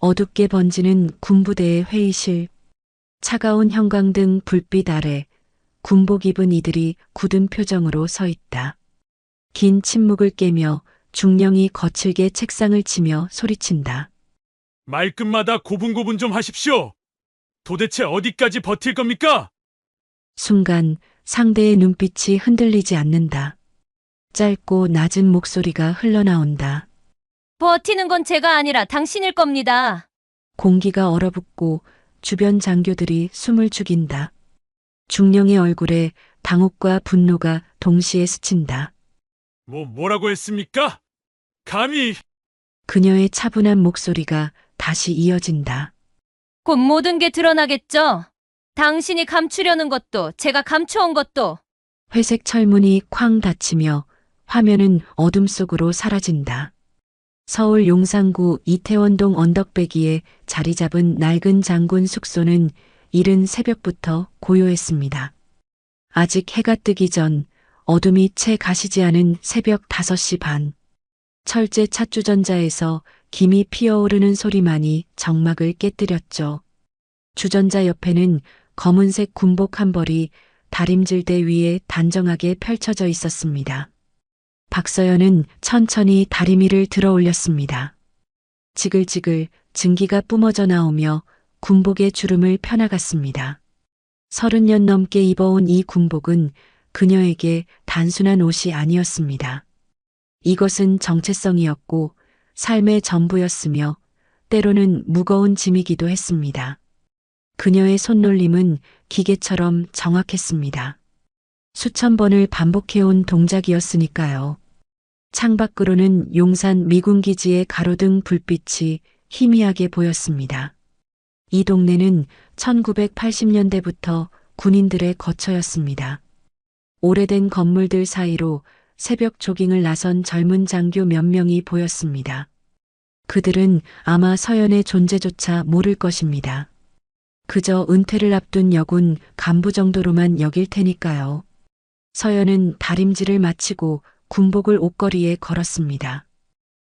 어둡게 번지는 군부대의 회의실, 차가운 형광등 불빛 아래 군복 입은 이들이 굳은 표정으로 서 있다. 긴 침묵을 깨며 중령이 거칠게 책상을 치며 소리친다. 말끝마다 고분고분 좀 하십시오. 도대체 어디까지 버틸 겁니까? 순간 상대의 눈빛이 흔들리지 않는다. 짧고 낮은 목소리가 흘러나온다. 버티는 건 제가 아니라 당신일 겁니다. 공기가 얼어붙고 주변 장교들이 숨을 죽인다. 중령의 얼굴에 당혹과 분노가 동시에 스친다. 뭐라고 했습니까? 감히! 그녀의 차분한 목소리가 다시 이어진다. 곧 모든 게 드러나겠죠? 당신이 감추려는 것도 제가 감춰온 것도. 회색 철문이 쾅 닫히며 화면은 어둠 속으로 사라진다. 서울 용산구 이태원동 언덕배기에 자리 잡은 낡은 장군 숙소는 이른 새벽부터 고요했습니다. 아직 해가 뜨기 전 어둠이 채 가시지 않은 새벽 5시 반. 철제 찻주전자에서 김이 피어오르는 소리만이 정막을 깨뜨렸죠. 주전자 옆에는 검은색 군복 한 벌이 다림질대 위에 단정하게 펼쳐져 있었습니다. 박서연은 천천히 다리미를 들어 올렸습니다. 지글지글 증기가 뿜어져 나오며 군복의 주름을 펴나갔습니다. 30년 넘게 입어온 이 군복은 그녀에게 단순한 옷이 아니었습니다. 이것은 정체성이었고 삶의 전부였으며 때로는 무거운 짐이기도 했습니다. 그녀의 손놀림은 기계처럼 정확했습니다. 수천 번을 반복해온 동작이었으니까요. 창밖으로는 용산 미군기지의 가로등 불빛이 희미하게 보였습니다. 이 동네는 1980년대부터 군인들의 거처였습니다. 오래된 건물들 사이로 새벽 조깅을 나선 젊은 장교 몇 명이 보였습니다. 그들은 아마 서연의 존재조차 모를 것입니다. 그저 은퇴를 앞둔 여군 간부 정도로만 여길 테니까요. 서연은 다림질을 마치고 군복을 옷걸이에 걸었습니다.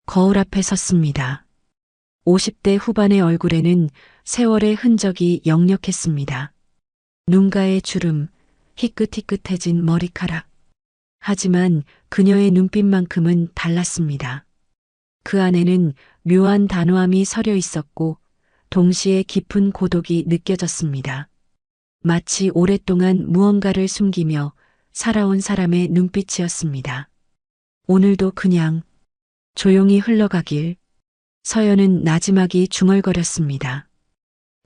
거울 앞에 섰습니다. 50대 후반의 얼굴에는 세월의 흔적이 역력했습니다. 눈가의 주름, 희끗희끗해진 머리카락. 하지만 그녀의 눈빛만큼은 달랐습니다. 그 안에는 묘한 단호함이 서려 있었고 동시에 깊은 고독이 느껴졌습니다. 마치 오랫동안 무언가를 숨기며 살아온 사람의 눈빛이었습니다. 오늘도 그냥 조용히 흘러가길. 서연은 나지막이 중얼거렸습니다.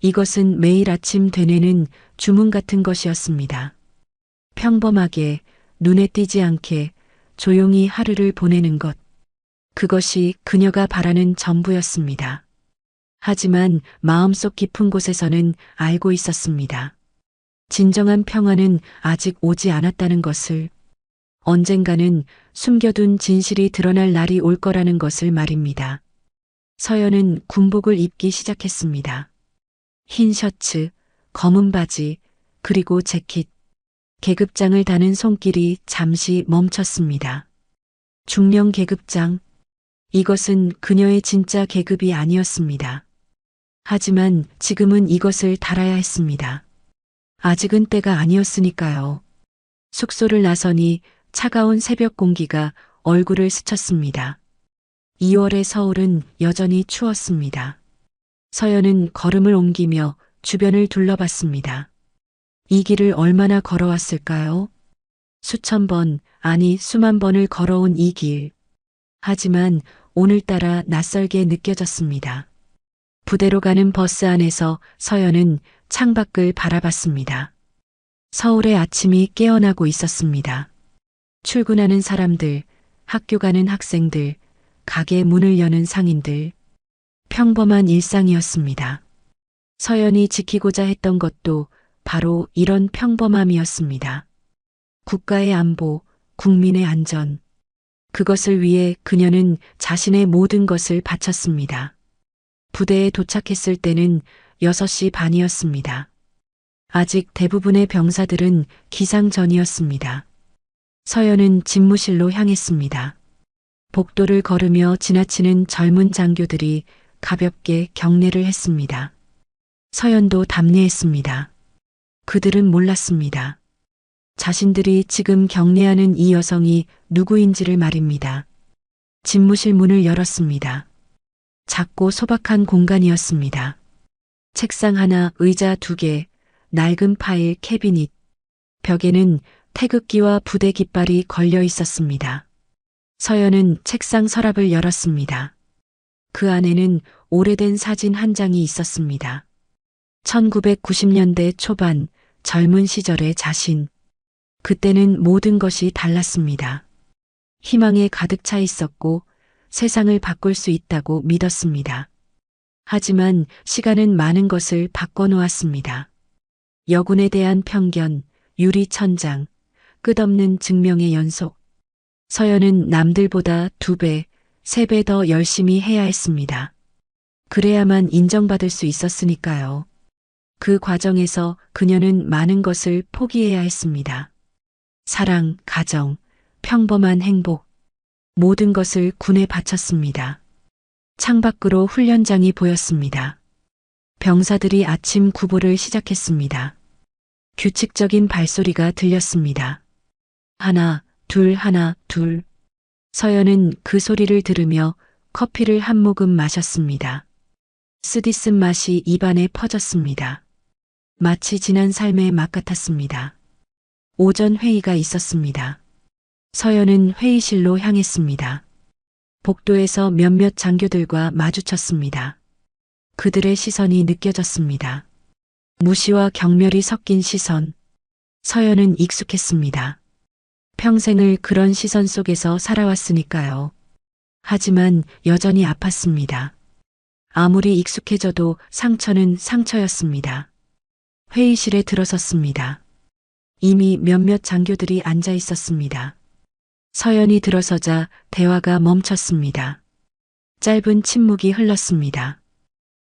이것은 매일 아침 되뇌는 주문 같은 것이었습니다. 평범하게 눈에 띄지 않게 조용히 하루를 보내는 것. 그것이 그녀가 바라는 전부였습니다. 하지만 마음속 깊은 곳에서는 알고 있었습니다. 진정한 평화는 아직 오지 않았다는 것을. 언젠가는 숨겨둔 진실이 드러날 날이 올 거라는 것을 말입니다. 서연은 군복을 입기 시작했습니다. 흰 셔츠, 검은 바지, 그리고 재킷. 계급장을 다는 손길이 잠시 멈췄습니다. 중령 계급장. 이것은 그녀의 진짜 계급이 아니었습니다. 하지만 지금은 이것을 달아야 했습니다. 아직은 때가 아니었으니까요. 숙소를 나서니 차가운 새벽 공기가 얼굴을 스쳤습니다. 2월의 서울은 여전히 추웠습니다. 서연은 걸음을 옮기며 주변을 둘러봤습니다. 이 길을 얼마나 걸어왔을까요? 수천 번, 아니 수만 번을 걸어온 이 길. 하지만 오늘따라 낯설게 느껴졌습니다. 부대로 가는 버스 안에서 서연은 창밖을 바라봤습니다. 서울의 아침이 깨어나고 있었습니다. 출근하는 사람들, 학교 가는 학생들, 가게 문을 여는 상인들. 평범한 일상이었습니다. 서연이 지키고자 했던 것도 바로 이런 평범함이었습니다. 국가의 안보, 국민의 안전. 그것을 위해 그녀는 자신의 모든 것을 바쳤습니다. 부대에 도착했을 때는 6시 반이었습니다. 아직 대부분의 병사들은 기상 전이었습니다. 서연은 집무실로 향했습니다. 복도를 걸으며 지나치는 젊은 장교들이 가볍게 경례를 했습니다. 서연도 답례했습니다. 그들은 몰랐습니다. 자신들이 지금 경례하는 이 여성이 누구인지를 말입니다. 집무실 문을 열었습니다. 작고 소박한 공간이었습니다. 책상 하나, 의자 2개, 낡은 파일, 캐비닛. 벽에는 태극기와 부대 깃발이 걸려 있었습니다. 서연은 책상 서랍을 열었습니다. 그 안에는 오래된 사진 한 장이 있었습니다. 1990년대 초반 젊은 시절의 자신. 그때는 모든 것이 달랐습니다. 희망에 가득 차 있었고 세상을 바꿀 수 있다고 믿었습니다. 하지만 시간은 많은 것을 바꿔놓았습니다. 여군에 대한 편견, 유리천장, 끝없는 증명의 연속. 서연은 남들보다 2배, 3배 더 열심히 해야 했습니다. 그래야만 인정받을 수 있었으니까요. 그 과정에서 그녀는 많은 것을 포기해야 했습니다. 사랑, 가정, 평범한 행복, 모든 것을 군에 바쳤습니다. 창밖으로 훈련장이 보였습니다. 병사들이 아침 구보를 시작했습니다. 규칙적인 발소리가 들렸습니다. 하나, 둘, 하나, 둘. 서연은 그 소리를 들으며 커피를 한 모금 마셨습니다. 쓰디쓴 맛이 입안에 퍼졌습니다. 마치 지난 삶의 맛 같았습니다. 오전 회의가 있었습니다. 서연은 회의실로 향했습니다. 복도에서 몇몇 장교들과 마주쳤습니다. 그들의 시선이 느껴졌습니다. 무시와 경멸이 섞인 시선. 서연은 익숙했습니다. 평생을 그런 시선 속에서 살아왔으니까요. 하지만 여전히 아팠습니다. 아무리 익숙해져도 상처는 상처였습니다. 회의실에 들어섰습니다. 이미 몇몇 장교들이 앉아 있었습니다. 서연이 들어서자 대화가 멈췄습니다. 짧은 침묵이 흘렀습니다.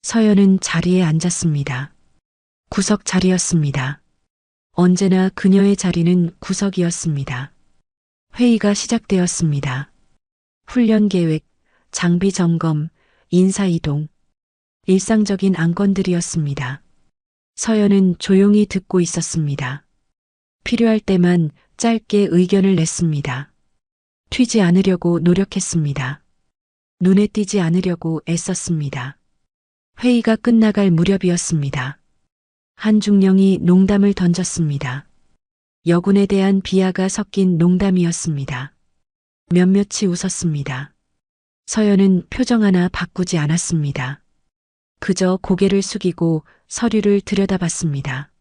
서연은 자리에 앉았습니다. 구석 자리였습니다. 언제나 그녀의 자리는 구석이었습니다. 회의가 시작되었습니다. 훈련 계획, 장비 점검, 인사 이동. 일상적인 안건들이었습니다. 서연은 조용히 듣고 있었습니다. 필요할 때만 짧게 의견을 냈습니다. 튀지 않으려고 노력했습니다. 눈에 띄지 않으려고 애썼습니다. 회의가 끝나갈 무렵이었습니다. 한 중령이 농담을 던졌습니다. 여군에 대한 비하가 섞인 농담이었습니다. 몇몇이 웃었습니다. 서연은 표정 하나 바꾸지 않았습니다. 그저 고개를 숙이고 서류를 들여다봤습니다.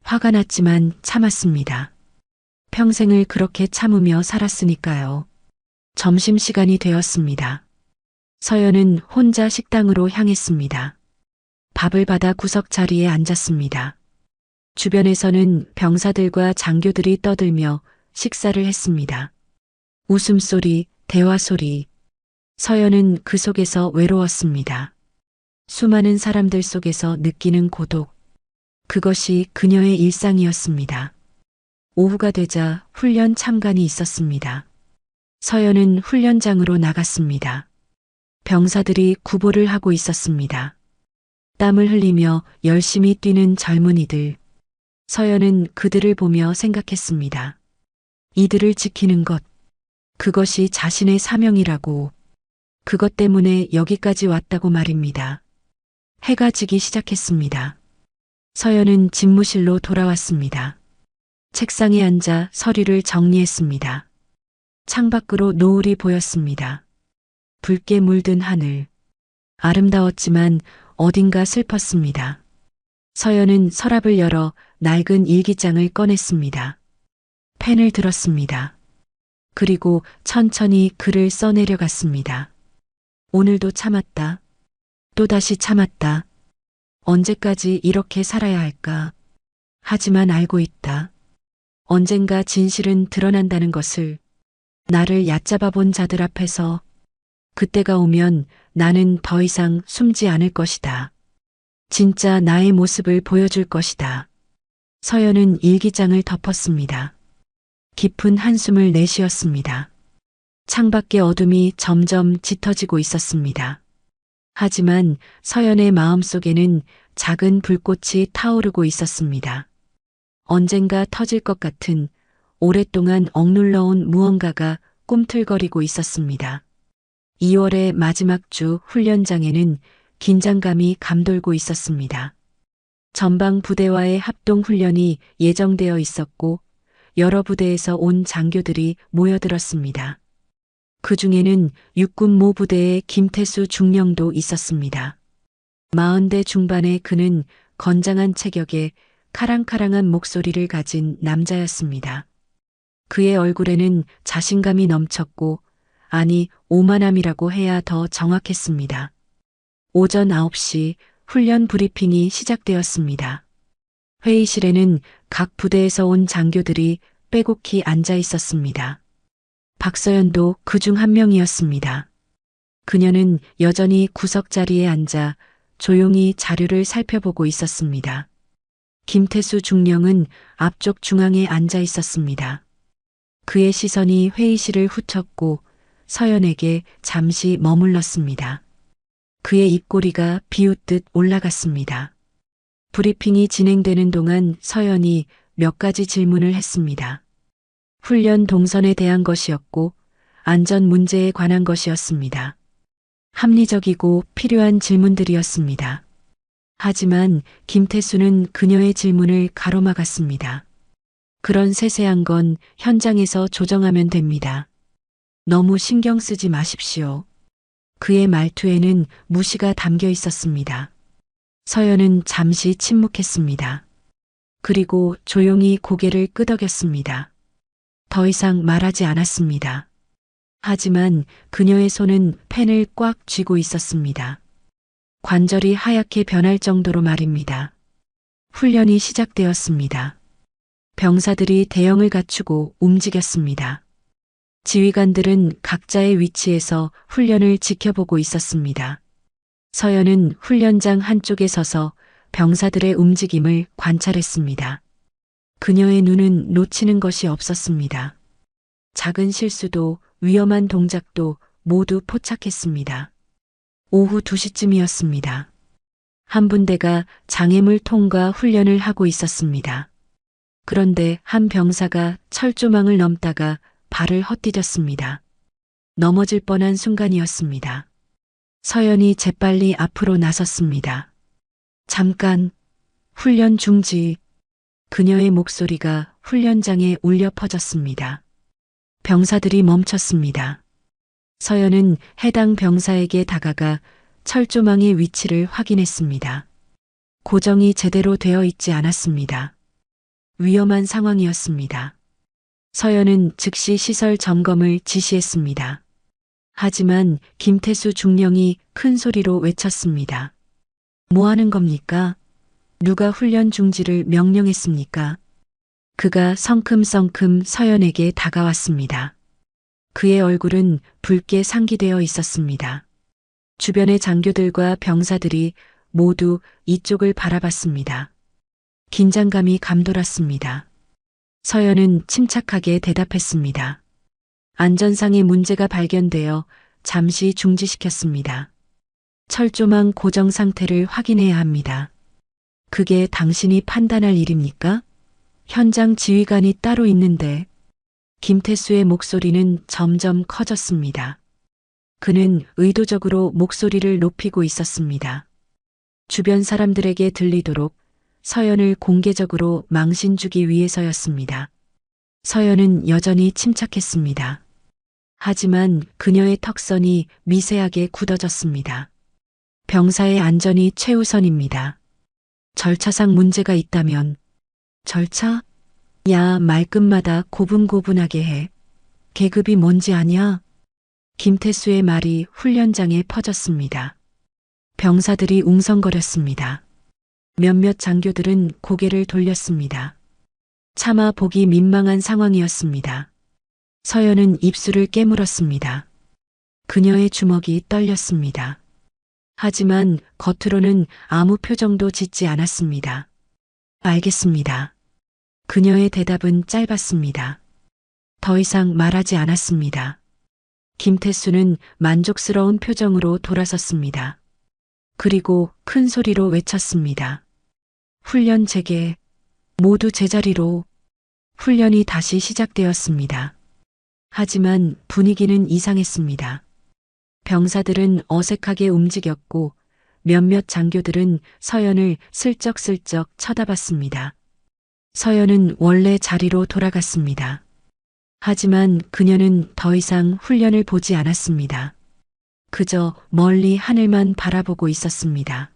화가 났지만 참았습니다. 평생을 그렇게 참으며 살았으니까요. 점심시간이 되었습니다. 서연은 혼자 식당으로 향했습니다. 밥을 받아 구석 자리에 앉았습니다. 주변에서는 병사들과 장교들이 떠들며 식사를 했습니다. 웃음소리, 대화소리. 서연은 그 속에서 외로웠습니다. 수많은 사람들 속에서 느끼는 고독. 그것이 그녀의 일상이었습니다. 오후가 되자 훈련 참관이 있었습니다. 서연은 훈련장으로 나갔습니다. 병사들이 구보를 하고 있었습니다. 땀을 흘리며 열심히 뛰는 젊은이들. 서연은 그들을 보며 생각했습니다. 이들을 지키는 것. 그것이 자신의 사명이라고. 그것 때문에 여기까지 왔다고 말입니다. 해가 지기 시작했습니다. 서연은 집무실로 돌아왔습니다. 책상에 앉아 서류를 정리했습니다. 창밖으로 노을이 보였습니다. 붉게 물든 하늘. 아름다웠지만 어딘가 슬펐습니다. 서연은 서랍을 열어 낡은 일기장을 꺼냈습니다. 펜을 들었습니다. 그리고 천천히 글을 써내려갔습니다. 오늘도 참았다. 또다시 참았다. 언제까지 이렇게 살아야 할까? 하지만 알고 있다. 언젠가 진실은 드러난다는 것을. 나를 얕잡아 본 자들 앞에서. 그때가 오면 나는 더 이상 숨지 않을 것이다. 진짜 나의 모습을 보여줄 것이다. 서연은 일기장을 덮었습니다. 깊은 한숨을 내쉬었습니다. 창밖의 어둠이 점점 짙어지고 있었습니다. 하지만 서연의 마음속에는 작은 불꽃이 타오르고 있었습니다. 언젠가 터질 것 같은 오랫동안 억눌러온 무언가가 꿈틀거리고 있었습니다. 2월의 마지막 주 훈련장에는 긴장감이 감돌고 있었습니다. 전방 부대와의 합동 훈련이 예정되어 있었고 여러 부대에서 온 장교들이 모여들었습니다. 그 중에는 육군 모 부대의 김태수 중령도 있었습니다. 40대 중반의 그는 건장한 체격에 카랑카랑한 목소리를 가진 남자였습니다. 그의 얼굴에는 자신감이 넘쳤고, 아니 오만함이라고 해야 더 정확했습니다. 오전 9시 훈련 브리핑이 시작되었습니다. 회의실에는 각 부대에서 온 장교들이 빼곡히 앉아 있었습니다. 박서연도 그 중 한 명이었습니다. 그녀는 여전히 구석 자리에 앉아 조용히 자료를 살펴보고 있었습니다. 김태수 중령은 앞쪽 중앙에 앉아 있었습니다. 그의 시선이 회의실을 훑었고 서연에게 잠시 머물렀습니다. 그의 입꼬리가 비웃듯 올라갔습니다. 브리핑이 진행되는 동안 서연이 몇 가지 질문을 했습니다. 훈련 동선에 대한 것이었고 안전 문제에 관한 것이었습니다. 합리적이고 필요한 질문들이었습니다. 하지만 김태수는 그녀의 질문을 가로막았습니다. 그런 세세한 건 현장에서 조정하면 됩니다. 너무 신경 쓰지 마십시오. 그의 말투에는 무시가 담겨 있었습니다. 서연은 잠시 침묵했습니다. 그리고 조용히 고개를 끄덕였습니다. 더 이상 말하지 않았습니다. 하지만 그녀의 손은 펜을 꽉 쥐고 있었습니다. 관절이 하얗게 변할 정도로 말입니다. 훈련이 시작되었습니다. 병사들이 대형을 갖추고 움직였습니다. 지휘관들은 각자의 위치에서 훈련을 지켜보고 있었습니다. 서연은 훈련장 한쪽에 서서 병사들의 움직임을 관찰했습니다. 그녀의 눈은 놓치는 것이 없었습니다. 작은 실수도 위험한 동작도 모두 포착했습니다. 오후 2시쯤이었습니다. 한 분대가 장애물 통과 훈련을 하고 있었습니다. 그런데 한 병사가 철조망을 넘다가 발을 헛디뎠습니다. 넘어질 뻔한 순간이었습니다. 서연이 재빨리 앞으로 나섰습니다. 잠깐, 훈련 중지. 그녀의 목소리가 훈련장에 울려 퍼졌습니다. 병사들이 멈췄습니다. 서연은 해당 병사에게 다가가 철조망의 위치를 확인했습니다. 고정이 제대로 되어 있지 않았습니다. 위험한 상황이었습니다. 서연은 즉시 시설 점검을 지시했습니다. 하지만 김태수 중령이 큰 소리로 외쳤습니다. 뭐 하는 겁니까? 누가 훈련 중지를 명령했습니까? 그가 성큼성큼 서연에게 다가왔습니다. 그의 얼굴은 붉게 상기되어 있었습니다. 주변의 장교들과 병사들이 모두 이쪽을 바라봤습니다. 긴장감이 감돌았습니다. 서연은 침착하게 대답했습니다. 안전상의 문제가 발견되어 잠시 중지시켰습니다. 철조망 고정 상태를 확인해야 합니다. 그게 당신이 판단할 일입니까? 현장 지휘관이 따로 있는데. 김태수의 목소리는 점점 커졌습니다. 그는 의도적으로 목소리를 높이고 있었습니다. 주변 사람들에게 들리도록 서연을 공개적으로 망신 주기 위해서였습니다. 서연은 여전히 침착했습니다. 하지만 그녀의 턱선이 미세하게 굳어졌습니다. 병사의 안전이 최우선입니다. 절차상 문제가 있다면. 절차? 야, 말끝마다 고분고분하게 해. 계급이 뭔지 아냐? 김태수의 말이 훈련장에 퍼졌습니다. 병사들이 웅성거렸습니다. 몇몇 장교들은 고개를 돌렸습니다. 차마 보기 민망한 상황이었습니다. 서연은 입술을 깨물었습니다. 그녀의 주먹이 떨렸습니다. 하지만 겉으로는 아무 표정도 짓지 않았습니다. 알겠습니다. 그녀의 대답은 짧았습니다. 더 이상 말하지 않았습니다. 김태수는 만족스러운 표정으로 돌아섰습니다. 그리고 큰 소리로 외쳤습니다. 훈련 재개. 모두 제자리로. 훈련이 다시 시작되었습니다. 하지만 분위기는 이상했습니다. 병사들은 어색하게 움직였고 몇몇 장교들은 서연을 슬쩍슬쩍 쳐다봤습니다. 서연은 원래 자리로 돌아갔습니다. 하지만 그녀는 더 이상 훈련을 보지 않았습니다. 그저 멀리 하늘만 바라보고 있었습니다.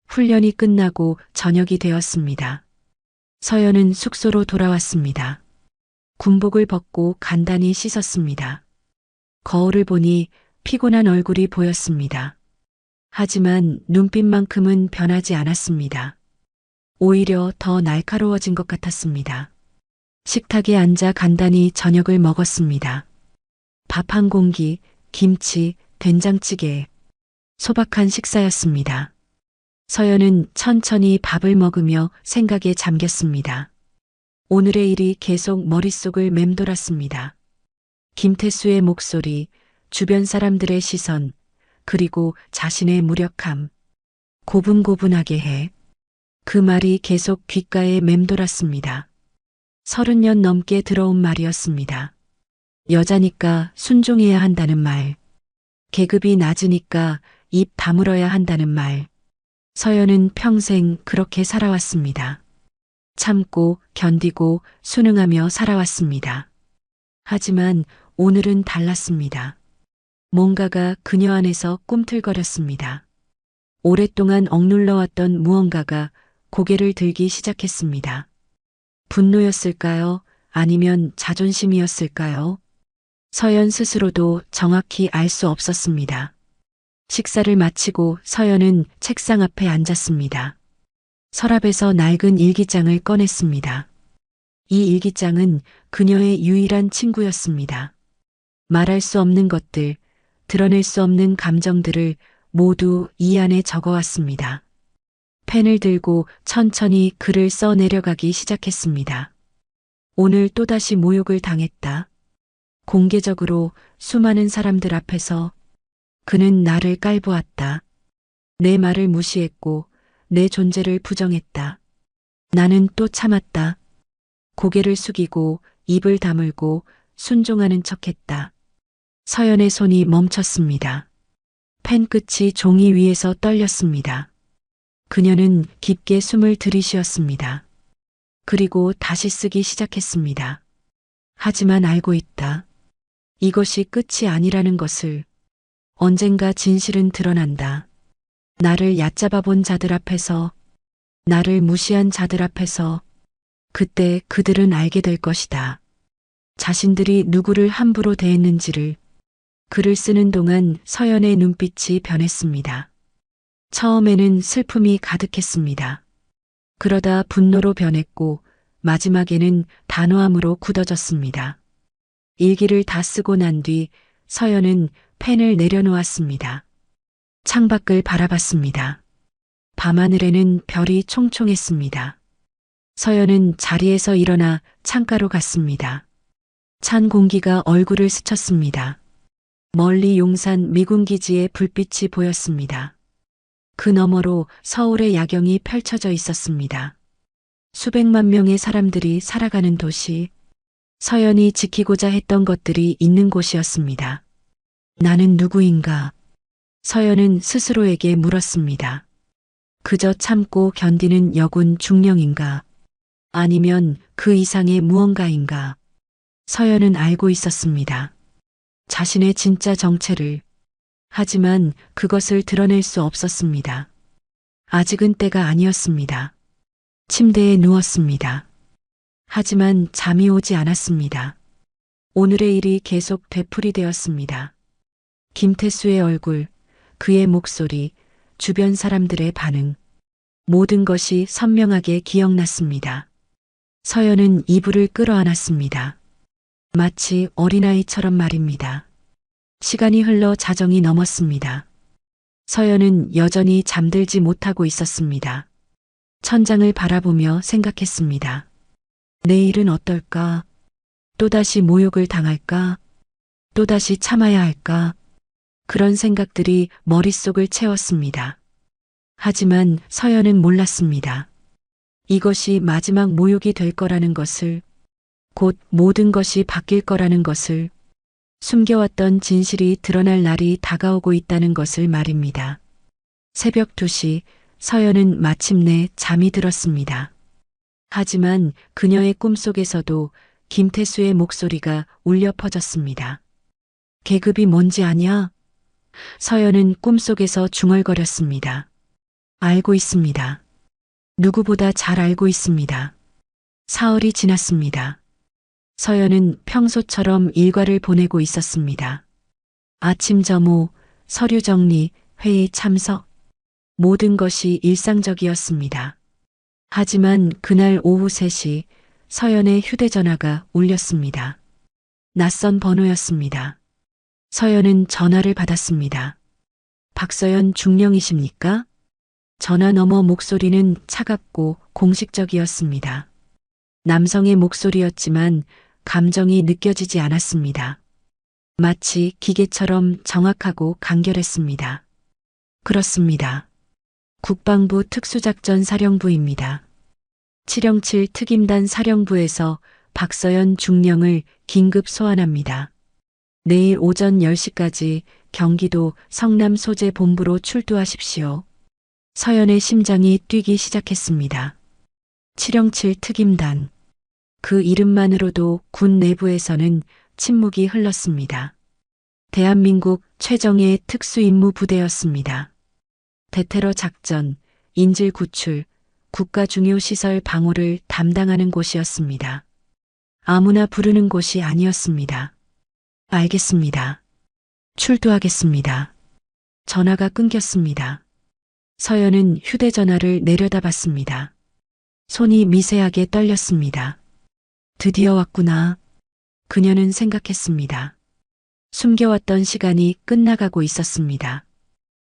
훈련이 끝나고 저녁이 되었습니다. 서연은 숙소로 돌아왔습니다. 군복을 벗고 간단히 씻었습니다. 거울을 보니 피곤한 얼굴이 보였습니다. 하지만 눈빛만큼은 변하지 않았습니다. 오히려 더 날카로워진 것 같았습니다. 식탁에 앉아 간단히 저녁을 먹었습니다. 밥 한 공기, 김치, 된장찌개. 소박한 식사였습니다. 서연은 천천히 밥을 먹으며 생각에 잠겼습니다. 오늘의 일이 계속 머릿속을 맴돌았습니다. 김태수의 목소리, 주변 사람들의 시선, 그리고 자신의 무력함. 고분고분하게 해. 그 말이 계속 귓가에 맴돌았습니다. 30년 넘게 들어온 말이었습니다. 여자니까 순종해야 한다는 말. 계급이 낮으니까 입 다물어야 한다는 말. 서연은 평생 그렇게 살아왔습니다. 참고 견디고 순응하며 살아왔습니다. 하지만 오늘은 달랐습니다. 뭔가가 그녀 안에서 꿈틀거렸습니다. 오랫동안 억눌러왔던 무언가가 고개를 들기 시작했습니다. 분노였을까요? 아니면 자존심이었을까요? 서연 스스로도 정확히 알 수 없었습니다. 식사를 마치고 서연은 책상 앞에 앉았습니다. 서랍에서 낡은 일기장을 꺼냈습니다. 이 일기장은 그녀의 유일한 친구였습니다. 말할 수 없는 것들, 드러낼 수 없는 감정들을 모두 이 안에 적어왔습니다. 펜을 들고 천천히 글을 써 내려가기 시작했습니다. 오늘 또다시 모욕을 당했다. 공개적으로 수많은 사람들 앞에서 그는 나를 깔보았다. 내 말을 무시했고 내 존재를 부정했다. 나는 또 참았다. 고개를 숙이고 입을 다물고 순종하는 척했다. 서연의 손이 멈췄습니다. 펜 끝이 종이 위에서 떨렸습니다. 그녀는 깊게 숨을 들이쉬었습니다. 그리고 다시 쓰기 시작했습니다. 하지만 알고 있다. 이것이 끝이 아니라는 것을. 언젠가 진실은 드러난다. 나를 얕잡아 본 자들 앞에서, 나를 무시한 자들 앞에서, 그때 그들은 알게 될 것이다. 자신들이 누구를 함부로 대했는지를. 글을 쓰는 동안 서연의 눈빛이 변했습니다. 처음에는 슬픔이 가득했습니다. 그러다 분노로 변했고 마지막에는 단호함으로 굳어졌습니다. 일기를 다 쓰고 난 뒤 서연은 펜을 내려놓았습니다. 창밖을 바라봤습니다. 밤하늘에는 별이 총총했습니다. 서연은 자리에서 일어나 창가로 갔습니다. 찬 공기가 얼굴을 스쳤습니다. 멀리 용산 미군기지의 불빛이 보였습니다. 그 너머로 서울의 야경이 펼쳐져 있었습니다. 수백만 명의 사람들이 살아가는 도시, 서연이 지키고자 했던 것들이 있는 곳이었습니다. 나는 누구인가? 서연은 스스로에게 물었습니다. 그저 참고 견디는 여군 중령인가? 아니면 그 이상의 무언가인가? 서연은 알고 있었습니다. 자신의 진짜 정체를. 하지만 그것을 드러낼 수 없었습니다. 아직은 때가 아니었습니다. 침대에 누웠습니다. 하지만 잠이 오지 않았습니다. 오늘의 일이 계속 되풀이되었습니다. 김태수의 얼굴, 그의 목소리, 주변 사람들의 반응. 모든 것이 선명하게 기억났습니다. 서연은 이불을 끌어안았습니다. 마치 어린아이처럼 말입니다. 시간이 흘러 자정이 넘었습니다. 서연은 여전히 잠들지 못하고 있었습니다. 천장을 바라보며 생각했습니다. 내일은 어떨까? 또다시 모욕을 당할까? 또다시 참아야 할까? 그런 생각들이 머릿속을 채웠습니다. 하지만 서연은 몰랐습니다. 이것이 마지막 모욕이 될 거라는 것을, 곧 모든 것이 바뀔 거라는 것을, 숨겨왔던 진실이 드러날 날이 다가오고 있다는 것을 말입니다. 새벽 2시 서연은 마침내 잠이 들었습니다. 하지만 그녀의 꿈속에서도 김태수의 목소리가 울려 퍼졌습니다. 계급이 뭔지 아냐? 서연은 꿈속에서 중얼거렸습니다. 알고 있습니다. 누구보다 잘 알고 있습니다. 사흘이 지났습니다. 서연은 평소처럼 일과를 보내고 있었습니다. 아침 점호, 서류 정리, 회의 참석, 모든 것이 일상적이었습니다. 하지만 그날 오후 3시 서연의 휴대전화가 울렸습니다. 낯선 번호였습니다. 서연은 전화를 받았습니다. 박서연 중령이십니까? 전화 너머 목소리는 차갑고 공식적이었습니다. 남성의 목소리였지만 감정이 느껴지지 않았습니다. 마치 기계처럼 정확하고 간결했습니다. 그렇습니다. 국방부 특수작전사령부입니다. 707 특임단 사령부에서 박서연 중령을 긴급 소환합니다. 내일 오전 10시까지 경기도 성남 소재 본부로 출두하십시오. 서연의 심장이 뛰기 시작했습니다. 707 특임단. 그 이름만으로도 군 내부에서는 침묵이 흘렀습니다. 대한민국 최정예 특수임무 부대였습니다. 대테러 작전, 인질 구출, 국가 중요 시설 방호를 담당하는 곳이었습니다. 아무나 부르는 곳이 아니었습니다. 알겠습니다. 출두하겠습니다. 전화가 끊겼습니다. 서연은 휴대전화를 내려다봤습니다. 손이 미세하게 떨렸습니다. 드디어 왔구나. 그녀는 생각했습니다. 숨겨왔던 시간이 끝나가고 있었습니다.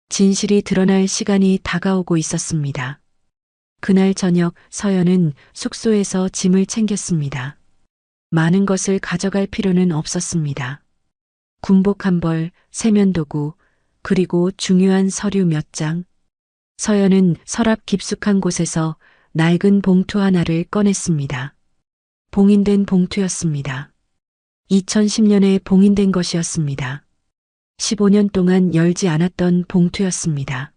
진실이 드러날 시간이 다가오고 있었습니다. 그날 저녁 서연은 숙소에서 짐을 챙겼습니다. 많은 것을 가져갈 필요는 없었습니다. 군복 한 벌, 세면도구, 그리고 중요한 서류 몇 장. 서연은 서랍 깊숙한 곳에서 낡은 봉투 하나를 꺼냈습니다. 봉인된 봉투였습니다. 2010년에 봉인된 것이었습니다. 15년 동안 열지 않았던 봉투였습니다.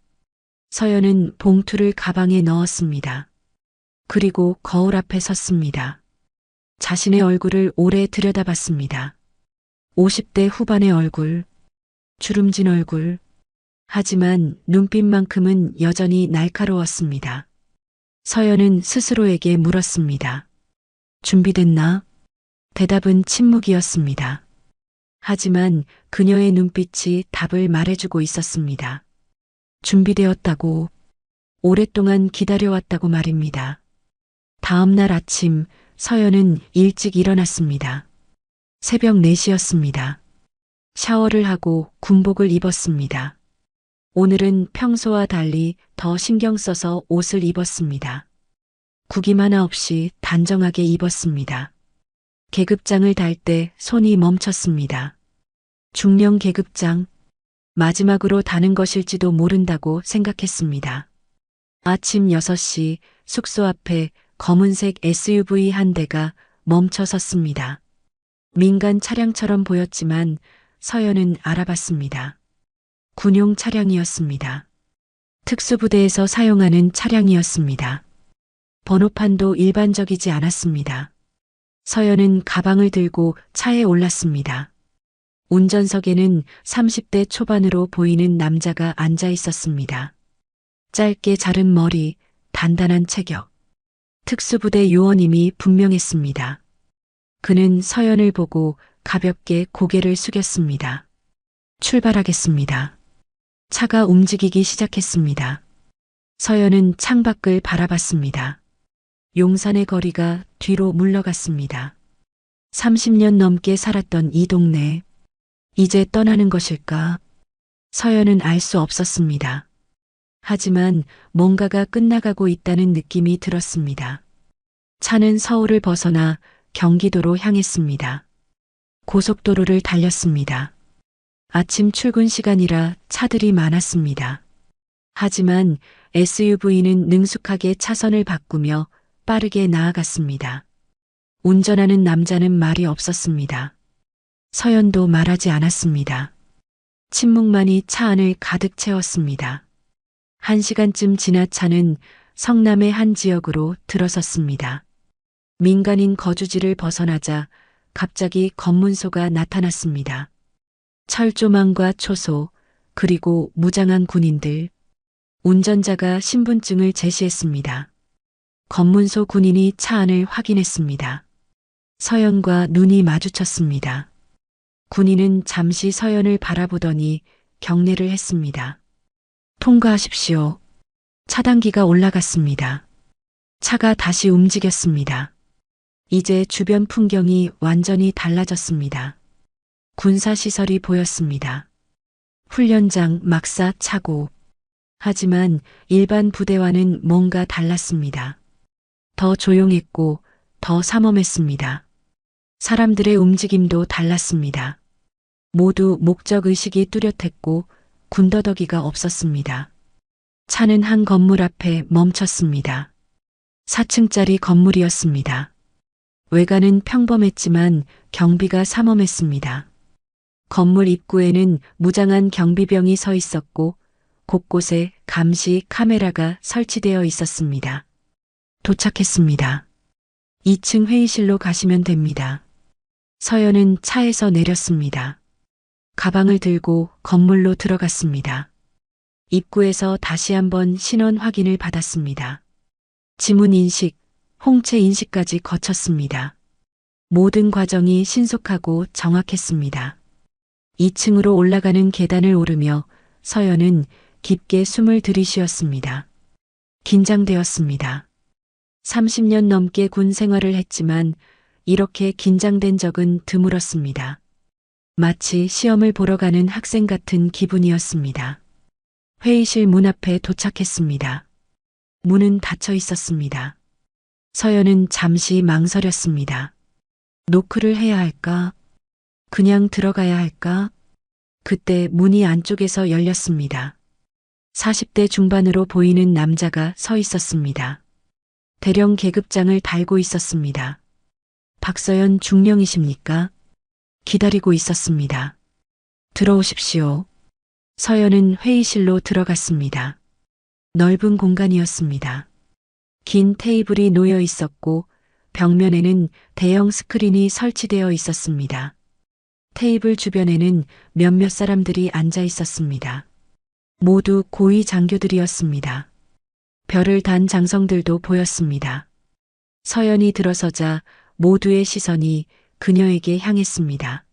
서연은 봉투를 가방에 넣었습니다. 그리고 거울 앞에 섰습니다. 자신의 얼굴을 오래 들여다봤습니다. 50대 후반의 얼굴, 주름진 얼굴. 하지만 눈빛만큼은 여전히 날카로웠습니다. 서연은 스스로에게 물었습니다. 준비됐나? 대답은 침묵이었습니다. 하지만 그녀의 눈빛이 답을 말해주고 있었습니다. 준비되었다고, 오랫동안 기다려왔다고 말입니다. 다음 날 아침 서연은 일찍 일어났습니다. 새벽 4시였습니다. 샤워를 하고 군복을 입었습니다. 오늘은 평소와 달리 더 신경 써서 옷을 입었습니다. 구김 하나 없이 단정하게 입었습니다. 계급장을 달 때 손이 멈췄습니다. 중령 계급장, 마지막으로 다는 것일지도 모른다고 생각했습니다. 아침 6시 숙소 앞에 검은색 SUV 한 대가 멈춰 섰습니다. 민간 차량처럼 보였지만 서연은 알아봤습니다. 군용 차량이었습니다. 특수부대에서 사용하는 차량이었습니다. 번호판도 일반적이지 않았습니다. 서연은 가방을 들고 차에 올랐습니다. 운전석에는 30대 초반으로 보이는 남자가 앉아 있었습니다. 짧게 자른 머리, 단단한 체격. 특수부대 요원임이 분명했습니다. 그는 서연을 보고 가볍게 고개를 숙였습니다. 출발하겠습니다. 차가 움직이기 시작했습니다. 서연은 창밖을 바라봤습니다. 용산의 거리가 뒤로 물러갔습니다. 30년 넘게 살았던 이 동네, 이제 떠나는 것일까? 서연은 알 수 없었습니다. 하지만 뭔가가 끝나가고 있다는 느낌이 들었습니다. 차는 서울을 벗어나 경기도로 향했습니다. 고속도로를 달렸습니다. 아침 출근 시간이라 차들이 많았습니다. 하지만 SUV는 능숙하게 차선을 바꾸며 빠르게 나아갔습니다. 운전하는 남자는 말이 없었습니다. 서연도 말하지 않았습니다. 침묵만이 차 안을 가득 채웠습니다. 1시간쯤 지나 차는 성남의 한 지역으로 들어섰습니다. 민간인 거주지를 벗어나자 갑자기 검문소가 나타났습니다. 철조망과 초소, 그리고 무장한 군인들. 운전자가 신분증을 제시했습니다. 검문소 군인이 차 안을 확인했습니다. 서연과 눈이 마주쳤습니다. 군인은 잠시 서연을 바라보더니 경례를 했습니다. 통과하십시오. 차단기가 올라갔습니다. 차가 다시 움직였습니다. 이제 주변 풍경이 완전히 달라졌습니다. 군사시설이 보였습니다. 훈련장, 막사, 차고. 하지만 일반 부대와는 뭔가 달랐습니다. 더 조용했고 더 삼엄했습니다. 사람들의 움직임도 달랐습니다. 모두 목적의식이 뚜렷했고 군더더기가 없었습니다. 차는 한 건물 앞에 멈췄습니다. 4층짜리 건물이었습니다. 외관은 평범했지만 경비가 삼엄했습니다. 건물 입구에는 무장한 경비병이 서 있었고 곳곳에 감시 카메라가 설치되어 있었습니다. 도착했습니다. 2층 회의실로 가시면 됩니다. 서연은 차에서 내렸습니다. 가방을 들고 건물로 들어갔습니다. 입구에서 다시 한번 신원 확인을 받았습니다. 지문 인식, 홍채 인식까지 거쳤습니다. 모든 과정이 신속하고 정확했습니다. 2층으로 올라가는 계단을 오르며 서연은 깊게 숨을 들이쉬었습니다. 긴장되었습니다. 30년 넘게 군 생활을 했지만 이렇게 긴장된 적은 드물었습니다. 마치 시험을 보러 가는 학생 같은 기분이었습니다. 회의실 문 앞에 도착했습니다. 문은 닫혀 있었습니다. 서연은 잠시 망설였습니다. 노크를 해야 할까? 그냥 들어가야 할까? 그때 문이 안쪽에서 열렸습니다. 40대 중반으로 보이는 남자가 서 있었습니다. 대령 계급장을 달고 있었습니다. 박서연 중령이십니까? 기다리고 있었습니다. 들어오십시오. 서연은 회의실로 들어갔습니다. 넓은 공간이었습니다. 긴 테이블이 놓여 있었고 벽면에는 대형 스크린이 설치되어 있었습니다. 테이블 주변에는 몇몇 사람들이 앉아 있었습니다. 모두 고위 장교들이었습니다. 별을 단 장성들도 보였습니다. 서연이 들어서자 모두의 시선이 그녀에게 향했습니다.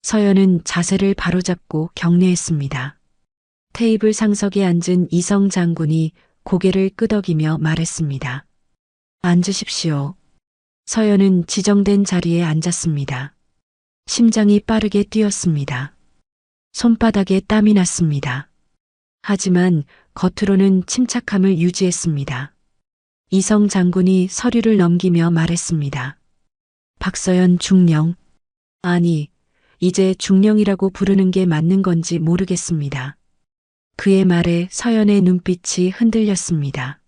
서연은 자세를 바로잡고 경례했습니다. 테이블 상석에 앉은 이성 장군이 고개를 끄덕이며 말했습니다. 앉으십시오. 서연은 지정된 자리에 앉았습니다. 심장이 빠르게 뛰었습니다. 손바닥에 땀이 났습니다. 하지만 겉으로는 침착함을 유지했습니다. 이성 장군이 서류를 넘기며 말했습니다. 박서연 중령. 아니, 이제 중령이라고 부르는 게 맞는 건지 모르겠습니다. 그의 말에 서연의 눈빛이 흔들렸습니다.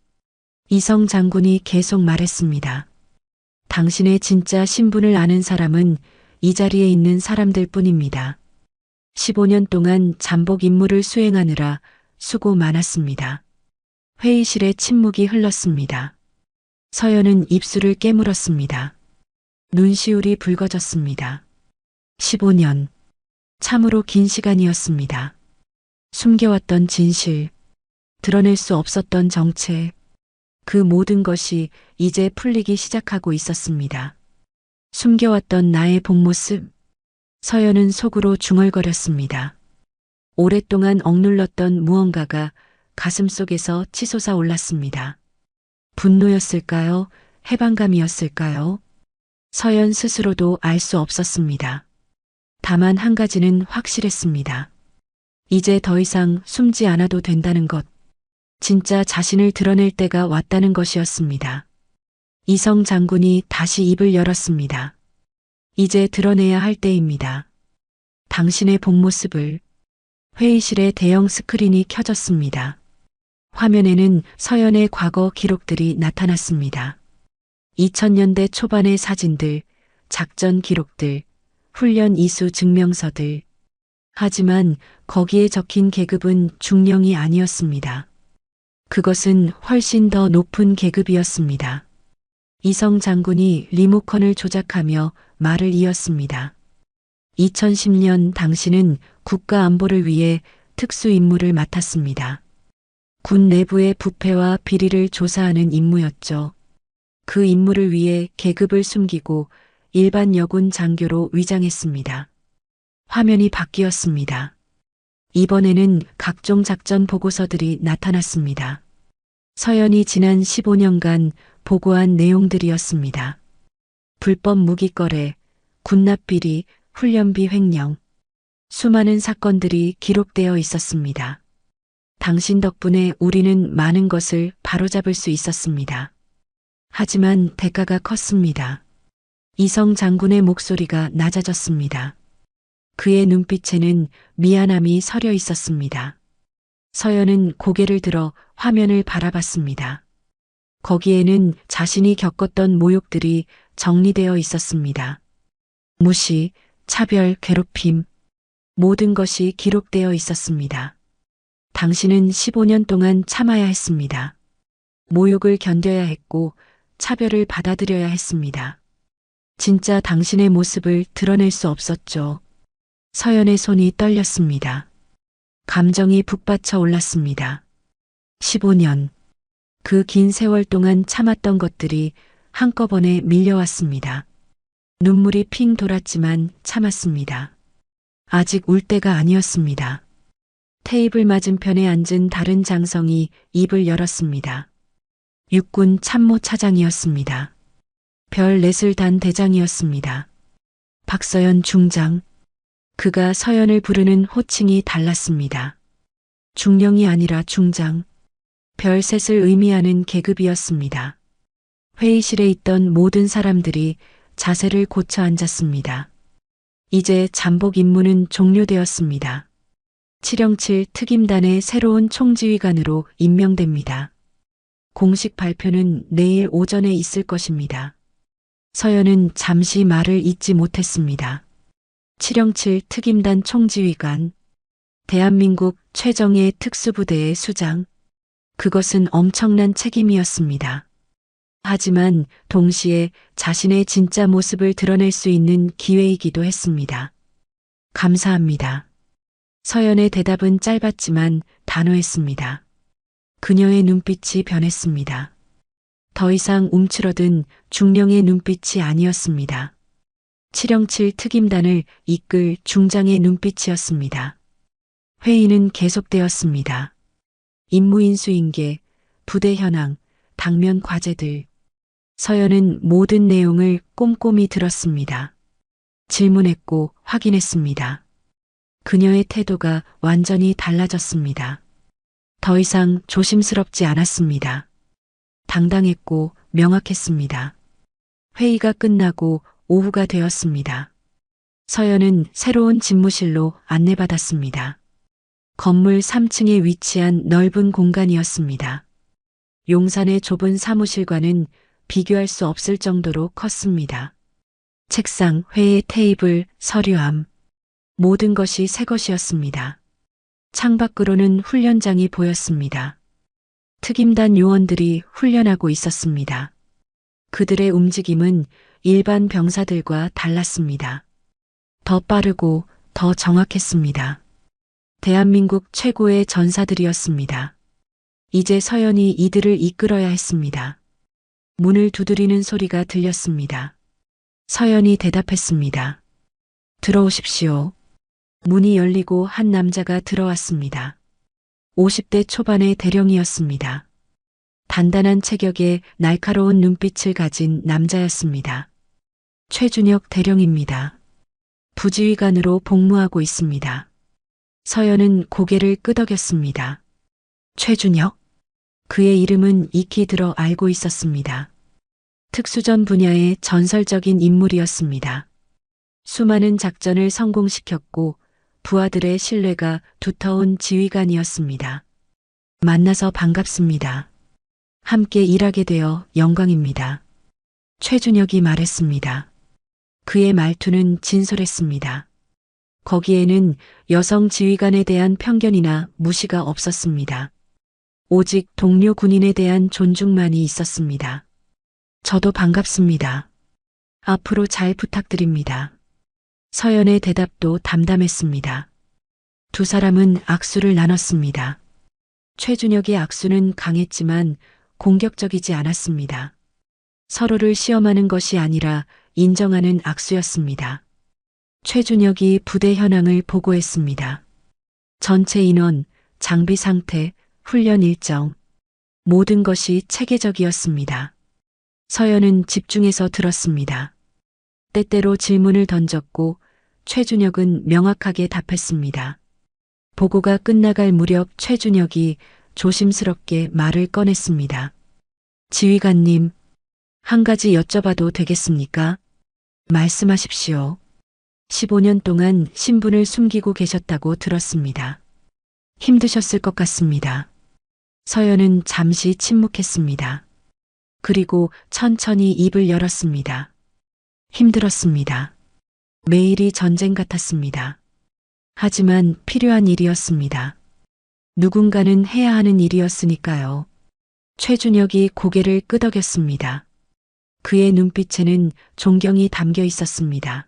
이성 장군이 계속 말했습니다. 당신의 진짜 신분을 아는 사람은 이 자리에 있는 사람들 뿐입니다. 15년 동안 잠복 임무를 수행하느라 수고 많았습니다. 회의실에 침묵이 흘렀습니다. 서연은 입술을 깨물었습니다. 눈시울이 붉어졌습니다. 15년. 참으로 긴 시간이었습니다. 숨겨왔던 진실, 드러낼 수 없었던 정체, 그 모든 것이 이제 풀리기 시작하고 있었습니다. 숨겨왔던 나의 본 모습, 서연은 속으로 중얼거렸습니다. 오랫동안 억눌렀던 무언가가 가슴속에서 치솟아 올랐습니다. 분노였을까요? 해방감이었을까요? 서연 스스로도 알 수 없었습니다. 다만 한 가지는 확실했습니다. 이제 더 이상 숨지 않아도 된다는 것, 진짜 자신을 드러낼 때가 왔다는 것이었습니다. 이성 장군이 다시 입을 열었습니다. 이제 드러내야 할 때입니다. 당신의 본 모습을. 회의실에 대형 스크린이 켜졌습니다. 화면에는 서연의 과거 기록들이 나타났습니다. 2000년대 초반의 사진들, 작전 기록들, 훈련 이수 증명서들. 하지만 거기에 적힌 계급은 중령이 아니었습니다. 그것은 훨씬 더 높은 계급이었습니다. 이성 장군이 리모컨을 조작하며 말을 이었습니다. 2010년 당신은 국가 안보를 위해 특수 임무를 맡았습니다. 군 내부의 부패와 비리를 조사하는 임무였죠. 그 임무를 위해 계급을 숨기고 일반 여군 장교로 위장했습니다. 화면이 바뀌었습니다. 이번에는 각종 작전 보고서들이 나타났습니다. 서연이 지난 15년간 보고한 내용들이었습니다. 불법 무기 거래, 군납비리, 훈련비 횡령. 수많은 사건들이 기록되어 있었습니다. 당신 덕분에 우리는 많은 것을 바로잡을 수 있었습니다. 하지만 대가가 컸습니다. 이성 장군의 목소리가 낮아졌습니다. 그의 눈빛에는 미안함이 서려 있었습니다. 서연은 고개를 들어 화면을 바라봤습니다. 거기에는 자신이 겪었던 모욕들이 정리되어 있었습니다. 무시, 차별, 괴롭힘, 모든 것이 기록되어 있었습니다. 당신은 15년 동안 참아야 했습니다. 모욕을 견뎌야 했고 차별을 받아들여야 했습니다. 진짜 당신의 모습을 드러낼 수 없었죠. 서연의 손이 떨렸습니다. 감정이 북받쳐 올랐습니다. 15년. 그 긴 세월 동안 참았던 것들이 한꺼번에 밀려왔습니다. 눈물이 핑 돌았지만 참았습니다. 아직 울 때가 아니었습니다. 테이블 맞은편에 앉은 다른 장성이 입을 열었습니다. 육군 참모 차장이었습니다. 별 넷을 단 대장이었습니다. 박서연 중장. 그가 서연을 부르는 호칭이 달랐습니다. 중령이 아니라 중장. 별 셋을 의미하는 계급이었습니다. 회의실에 있던 모든 사람들이 자세를 고쳐 앉았습니다. 이제 잠복 임무는 종료되었습니다. 707 특임단의 새로운 총지휘관으로 임명됩니다. 공식 발표는 내일 오전에 있을 것입니다. 서연은 잠시 말을 잇지 못했습니다. 707 특임단 총지휘관, 대한민국 최정예 특수부대의 수장. 그것은 엄청난 책임이었습니다. 하지만 동시에 자신의 진짜 모습을 드러낼 수 있는 기회이기도 했습니다. 감사합니다. 서연의 대답은 짧았지만 단호했습니다. 그녀의 눈빛이 변했습니다. 더 이상 움츠러든 중령의 눈빛이 아니었습니다. 707 특임단을 이끌 중장의 눈빛이었습니다. 회의는 계속되었습니다. 임무인수인계, 부대 현황, 당면 과제들. 서연은 모든 내용을 꼼꼼히 들었습니다. 질문했고 확인했습니다. 그녀의 태도가 완전히 달라졌습니다. 더 이상 조심스럽지 않았습니다. 당당했고 명확했습니다. 회의가 끝나고 오후가 되었습니다. 서연은 새로운 집무실로 안내받았습니다. 건물 3층에 위치한 넓은 공간이었습니다. 용산의 좁은 사무실과는 비교할 수 없을 정도로 컸습니다. 책상, 회의 테이블, 서류함. 모든 것이 새 것이었습니다. 창밖으로는 훈련장이 보였습니다. 특임단 요원들이 훈련하고 있었습니다. 그들의 움직임은 일반 병사들과 달랐습니다. 더 빠르고 더 정확했습니다. 대한민국 최고의 전사들이었습니다. 이제 서연이 이들을 이끌어야 했습니다. 문을 두드리는 소리가 들렸습니다. 서연이 대답했습니다. 들어오십시오. 문이 열리고 한 남자가 들어왔습니다. 50대 초반의 대령이었습니다. 단단한 체격에 날카로운 눈빛을 가진 남자였습니다. 최준혁 대령입니다. 부지휘관으로 복무하고 있습니다. 서연은 고개를 끄덕였습니다. 최준혁? 그의 이름은 익히 들어 알고 있었습니다. 특수전 분야의 전설적인 인물이었습니다. 수많은 작전을 성공시켰고 부하들의 신뢰가 두터운 지휘관이었습니다. 만나서 반갑습니다. 함께 일하게 되어 영광입니다. 최준혁이 말했습니다. 그의 말투는 진솔했습니다. 거기에는 여성 지휘관에 대한 편견이나 무시가 없었습니다. 오직 동료 군인에 대한 존중만이 있었습니다. 저도 반갑습니다. 앞으로 잘 부탁드립니다. 서연의 대답도 담담했습니다. 두 사람은 악수를 나눴습니다. 최준혁의 악수는 강했지만 공격적이지 않았습니다. 서로를 시험하는 것이 아니라 인정하는 악수였습니다. 최준혁이 부대 현황을 보고했습니다. 전체 인원, 장비 상태, 훈련 일정, 모든 것이 체계적이었습니다. 서연은 집중해서 들었습니다. 때때로 질문을 던졌고 최준혁은 명확하게 답했습니다. 보고가 끝나갈 무렵 최준혁이 조심스럽게 말을 꺼냈습니다. 지휘관님, 한 가지 여쭤봐도 되겠습니까? 말씀하십시오. 15년 동안 신분을 숨기고 계셨다고 들었습니다. 힘드셨을 것 같습니다. 서연은 잠시 침묵했습니다. 그리고 천천히 입을 열었습니다. 힘들었습니다. 매일이 전쟁 같았습니다. 하지만 필요한 일이었습니다. 누군가는 해야 하는 일이었으니까요. 최준혁이 고개를 끄덕였습니다. 그의 눈빛에는 존경이 담겨 있었습니다.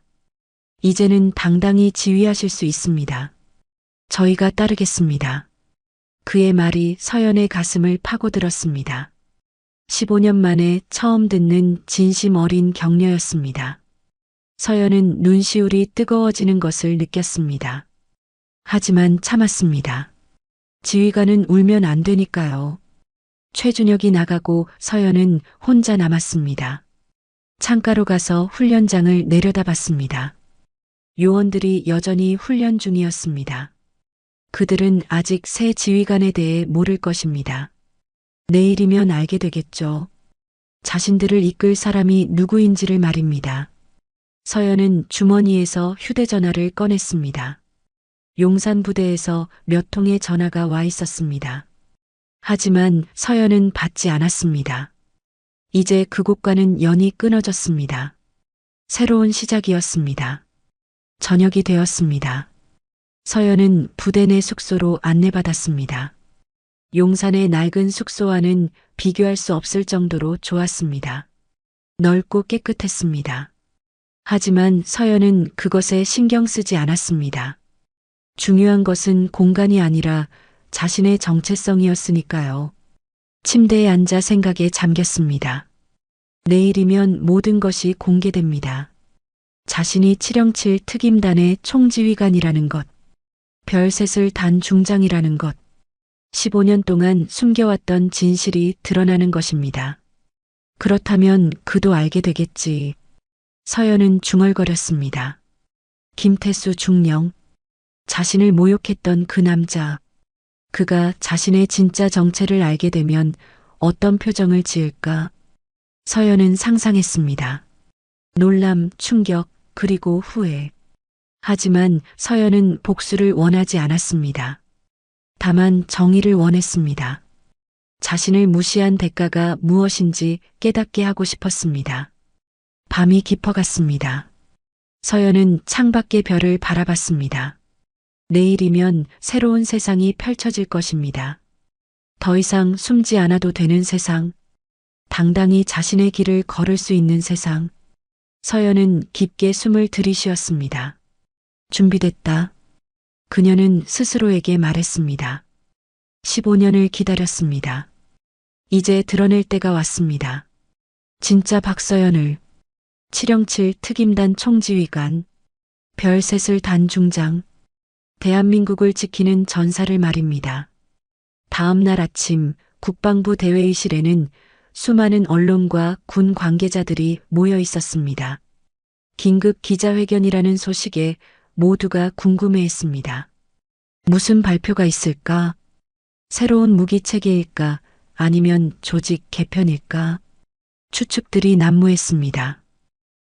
이제는 당당히 지휘하실 수 있습니다. 저희가 따르겠습니다. 그의 말이 서연의 가슴을 파고들었습니다. 15년 만에 처음 듣는 진심 어린 격려였습니다. 서연은 눈시울이 뜨거워지는 것을 느꼈습니다. 하지만 참았습니다. 지휘관은 울면 안 되니까요. 최준혁이 나가고 서연은 혼자 남았습니다. 창가로 가서 훈련장을 내려다봤습니다. 요원들이 여전히 훈련 중이었습니다. 그들은 아직 새 지휘관에 대해 모를 것입니다. 내일이면 알게 되겠죠. 자신들을 이끌 사람이 누구인지를 말입니다. 서연은 주머니에서 휴대전화를 꺼냈습니다. 용산 부대에서 몇 통의 전화가 와 있었습니다. 하지만 서연은 받지 않았습니다. 이제 그곳과는 연이 끊어졌습니다. 새로운 시작이었습니다. 저녁이 되었습니다. 서연은 부대 내 숙소로 안내받았습니다. 용산의 낡은 숙소와는 비교할 수 없을 정도로 좋았습니다. 넓고 깨끗했습니다. 하지만 서연은 그것에 신경 쓰지 않았습니다. 중요한 것은 공간이 아니라 자신의 정체성이었으니까요. 침대에 앉아 생각에 잠겼습니다. 내일이면 모든 것이 공개됩니다. 자신이 707 특임단의 총지휘관이라는 것, 별셋을 단 중장이라는 것, 15년 동안 숨겨왔던 진실이 드러나는 것입니다. 그렇다면 그도 알게 되겠지. 서연은 중얼거렸습니다. 김태수 중령, 자신을 모욕했던 그 남자, 그가 자신의 진짜 정체를 알게 되면 어떤 표정을 지을까? 서연은 상상했습니다. 놀람, 충격, 그리고 후회. 하지만 서연은 복수를 원하지 않았습니다. 다만 정의를 원했습니다. 자신을 무시한 대가가 무엇인지 깨닫게 하고 싶었습니다. 밤이 깊어갔습니다. 서연은 창밖의 별을 바라봤습니다. 내일이면 새로운 세상이 펼쳐질 것입니다. 더 이상 숨지 않아도 되는 세상, 당당히 자신의 길을 걸을 수 있는 세상. 서연은 깊게 숨을 들이쉬었습니다. 준비됐다. 그녀는 스스로에게 말했습니다. 15년을 기다렸습니다. 이제 드러낼 때가 왔습니다. 진짜 박서연을, 707 특임단 총지휘관, 별셋을 단 중장, 대한민국을 지키는 전사를 말입니다. 다음 날 아침 국방부 대회의실에는 수많은 언론과 군 관계자들이 모여 있었습니다. 긴급 기자회견이라는 소식에 모두가 궁금해했습니다. 무슨 발표가 있을까? 새로운 무기 체계일까? 아니면 조직 개편일까? 추측들이 난무했습니다.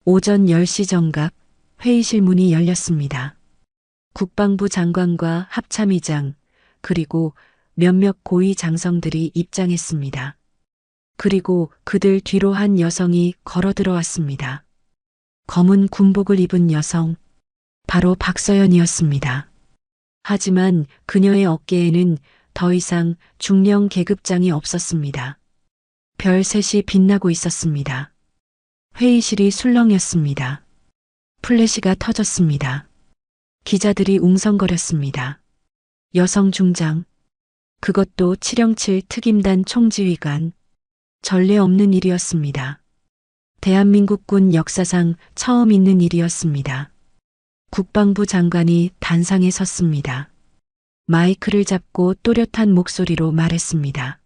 오전 10시 정각 회의실 문이 열렸습니다. 국방부 장관과 합참의장, 그리고 몇몇 고위 장성들이 입장했습니다. 그리고 그들 뒤로 한 여성이 걸어 들어왔습니다. 검은 군복을 입은 여성, 바로 박서연이었습니다. 하지만 그녀의 어깨에는 더 이상 중령 계급장이 없었습니다. 별셋이 빛나고 있었습니다. 회의실이 술렁였습니다. 플래시가 터졌습니다. 기자들이 웅성거렸습니다. 여성 중장, 그것도 707 특임단 총지휘관, 전례 없는 일이었습니다. 대한민국군 역사상 처음 있는 일이었습니다. 국방부 장관이 단상에 섰습니다. 마이크를 잡고 또렷한 목소리로 말했습니다.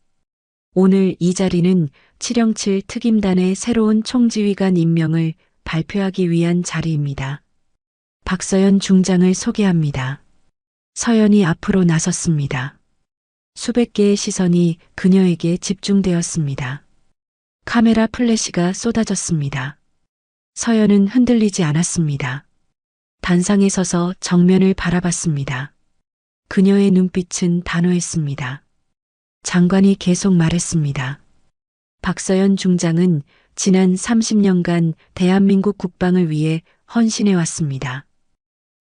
오늘 이 자리는 707 특임단의 새로운 총지휘관 임명을 발표하기 위한 자리입니다. 박서연 중장을 소개합니다. 서연이 앞으로 나섰습니다. 수백 개의 시선이 그녀에게 집중되었습니다. 카메라 플래시가 쏟아졌습니다. 서연은 흔들리지 않았습니다. 단상에 서서 정면을 바라봤습니다. 그녀의 눈빛은 단호했습니다. 장관이 계속 말했습니다. 박서연 중장은 지난 30년간 대한민국 국방을 위해 헌신해 왔습니다.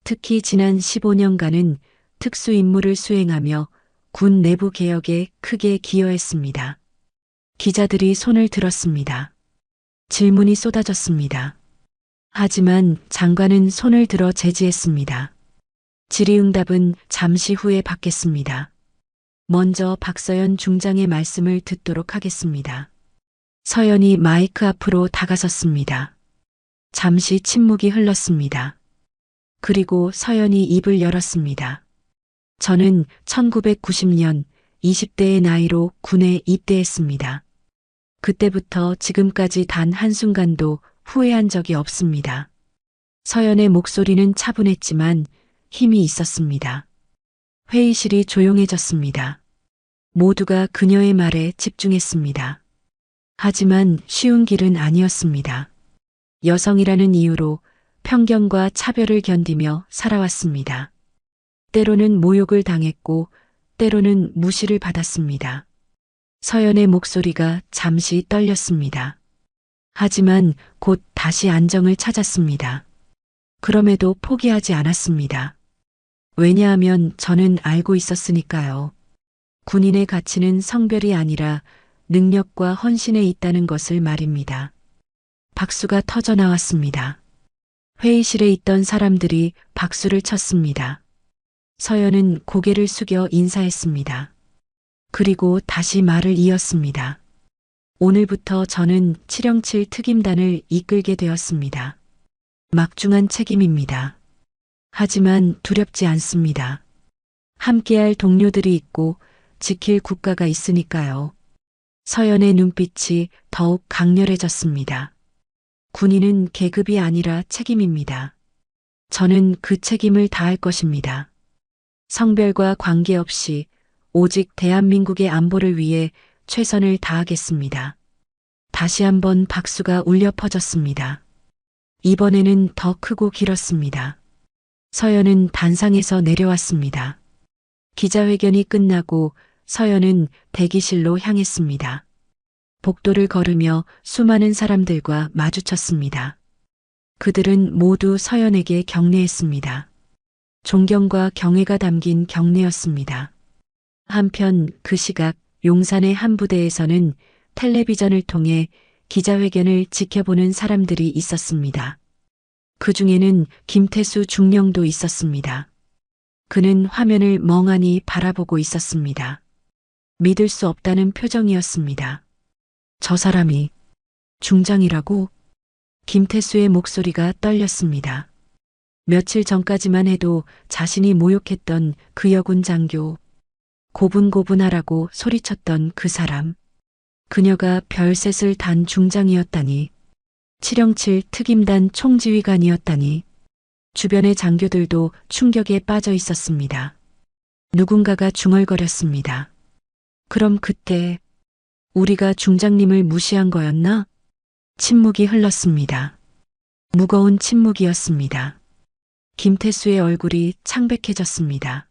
특히 지난 15년간은 특수임무를 수행하며 군 내부 개혁에 크게 기여했습니다. 기자들이 손을 들었습니다. 질문이 쏟아졌습니다. 하지만 장관은 손을 들어 제지했습니다. 질의응답은 잠시 후에 받겠습니다. 먼저 박서연 중장의 말씀을 듣도록 하겠습니다. 서연이 마이크 앞으로 다가섰습니다. 잠시 침묵이 흘렀습니다. 그리고 서연이 입을 열었습니다. 저는 1990년 20대의 나이로 군에 입대했습니다. 그때부터 지금까지 단 한순간도 후회한 적이 없습니다. 서연의 목소리는 차분했지만 힘이 있었습니다. 회의실이 조용해졌습니다. 모두가 그녀의 말에 집중했습니다. 하지만 쉬운 길은 아니었습니다. 여성이라는 이유로 편견과 차별을 견디며 살아왔습니다. 때로는 모욕을 당했고 때로는 무시를 받았습니다. 서연의 목소리가 잠시 떨렸습니다. 하지만 곧 다시 안정을 찾았습니다. 그럼에도 포기하지 않았습니다. 왜냐하면 저는 알고 있었으니까요. 군인의 가치는 성별이 아니라 능력과 헌신에 있다는 것을 말입니다. 박수가 터져 나왔습니다. 회의실에 있던 사람들이 박수를 쳤습니다. 서연은 고개를 숙여 인사했습니다. 그리고 다시 말을 이었습니다. 오늘부터 저는 707 특임단을 이끌게 되었습니다. 막중한 책임입니다. 하지만 두렵지 않습니다. 함께할 동료들이 있고 지킬 국가가 있으니까요. 서연의 눈빛이 더욱 강렬해졌습니다. 군인은 계급이 아니라 책임입니다. 저는 그 책임을 다할 것입니다. 성별과 관계없이 오직 대한민국의 안보를 위해 최선을 다하겠습니다. 다시 한번 박수가 울려 퍼졌습니다. 이번에는 더 크고 길었습니다. 서연은 단상에서 내려왔습니다. 기자회견이 끝나고 서연은 대기실로 향했습니다. 복도를 걸으며 수많은 사람들과 마주쳤습니다. 그들은 모두 서연에게 경례했습니다. 존경과 경애가 담긴 경례였습니다. 한편 그 시각 용산의 한 부대에서는 텔레비전을 통해 기자회견을 지켜보는 사람들이 있었습니다. 그 중에는 김태수 중령도 있었습니다. 그는 화면을 멍하니 바라보고 있었습니다. 믿을 수 없다는 표정이었습니다. 저 사람이 중장이라고? 김태수의 목소리가 떨렸습니다. 며칠 전까지만 해도 자신이 모욕했던 그 여군 장교, 고분고분하라고 소리쳤던 그 사람. 그녀가 별셋을 단 중장이었다니, 707 특임단 총지휘관이었다니. 주변의 장교들도 충격에 빠져 있었습니다. 누군가가 중얼거렸습니다. 그럼 그때 우리가 중장님을 무시한 거였나? 침묵이 흘렀습니다. 무거운 침묵이었습니다. 김태수의 얼굴이 창백해졌습니다.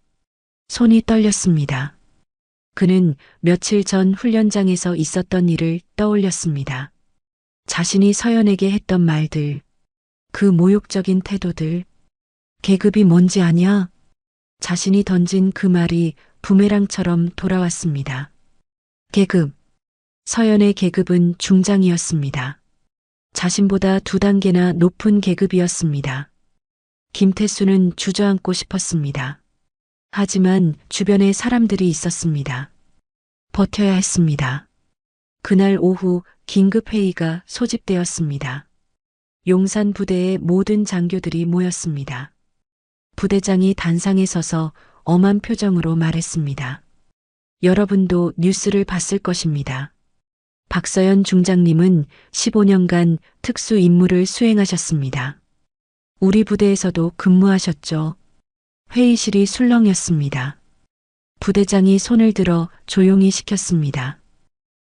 손이 떨렸습니다. 그는 며칠 전 훈련장에서 있었던 일을 떠올렸습니다. 자신이 서연에게 했던 말들, 그 모욕적인 태도들, 계급이 뭔지 아냐? 자신이 던진 그 말이 부메랑처럼 돌아왔습니다. 계급. 서연의 계급은 중장이었습니다. 자신보다 2단계나 높은 계급이었습니다. 김태수는 주저앉고 싶었습니다. 하지만 주변에 사람들이 있었습니다. 버텨야 했습니다. 그날 오후 긴급회의가 소집되었습니다. 용산 부대의 모든 장교들이 모였습니다. 부대장이 단상에 서서 엄한 표정으로 말했습니다. 여러분도 뉴스를 봤을 것입니다. 박서연 중장님은 15년간 특수 임무를 수행하셨습니다. 우리 부대에서도 근무하셨죠. 회의실이 술렁였습니다. 부대장이 손을 들어 조용히 시켰습니다.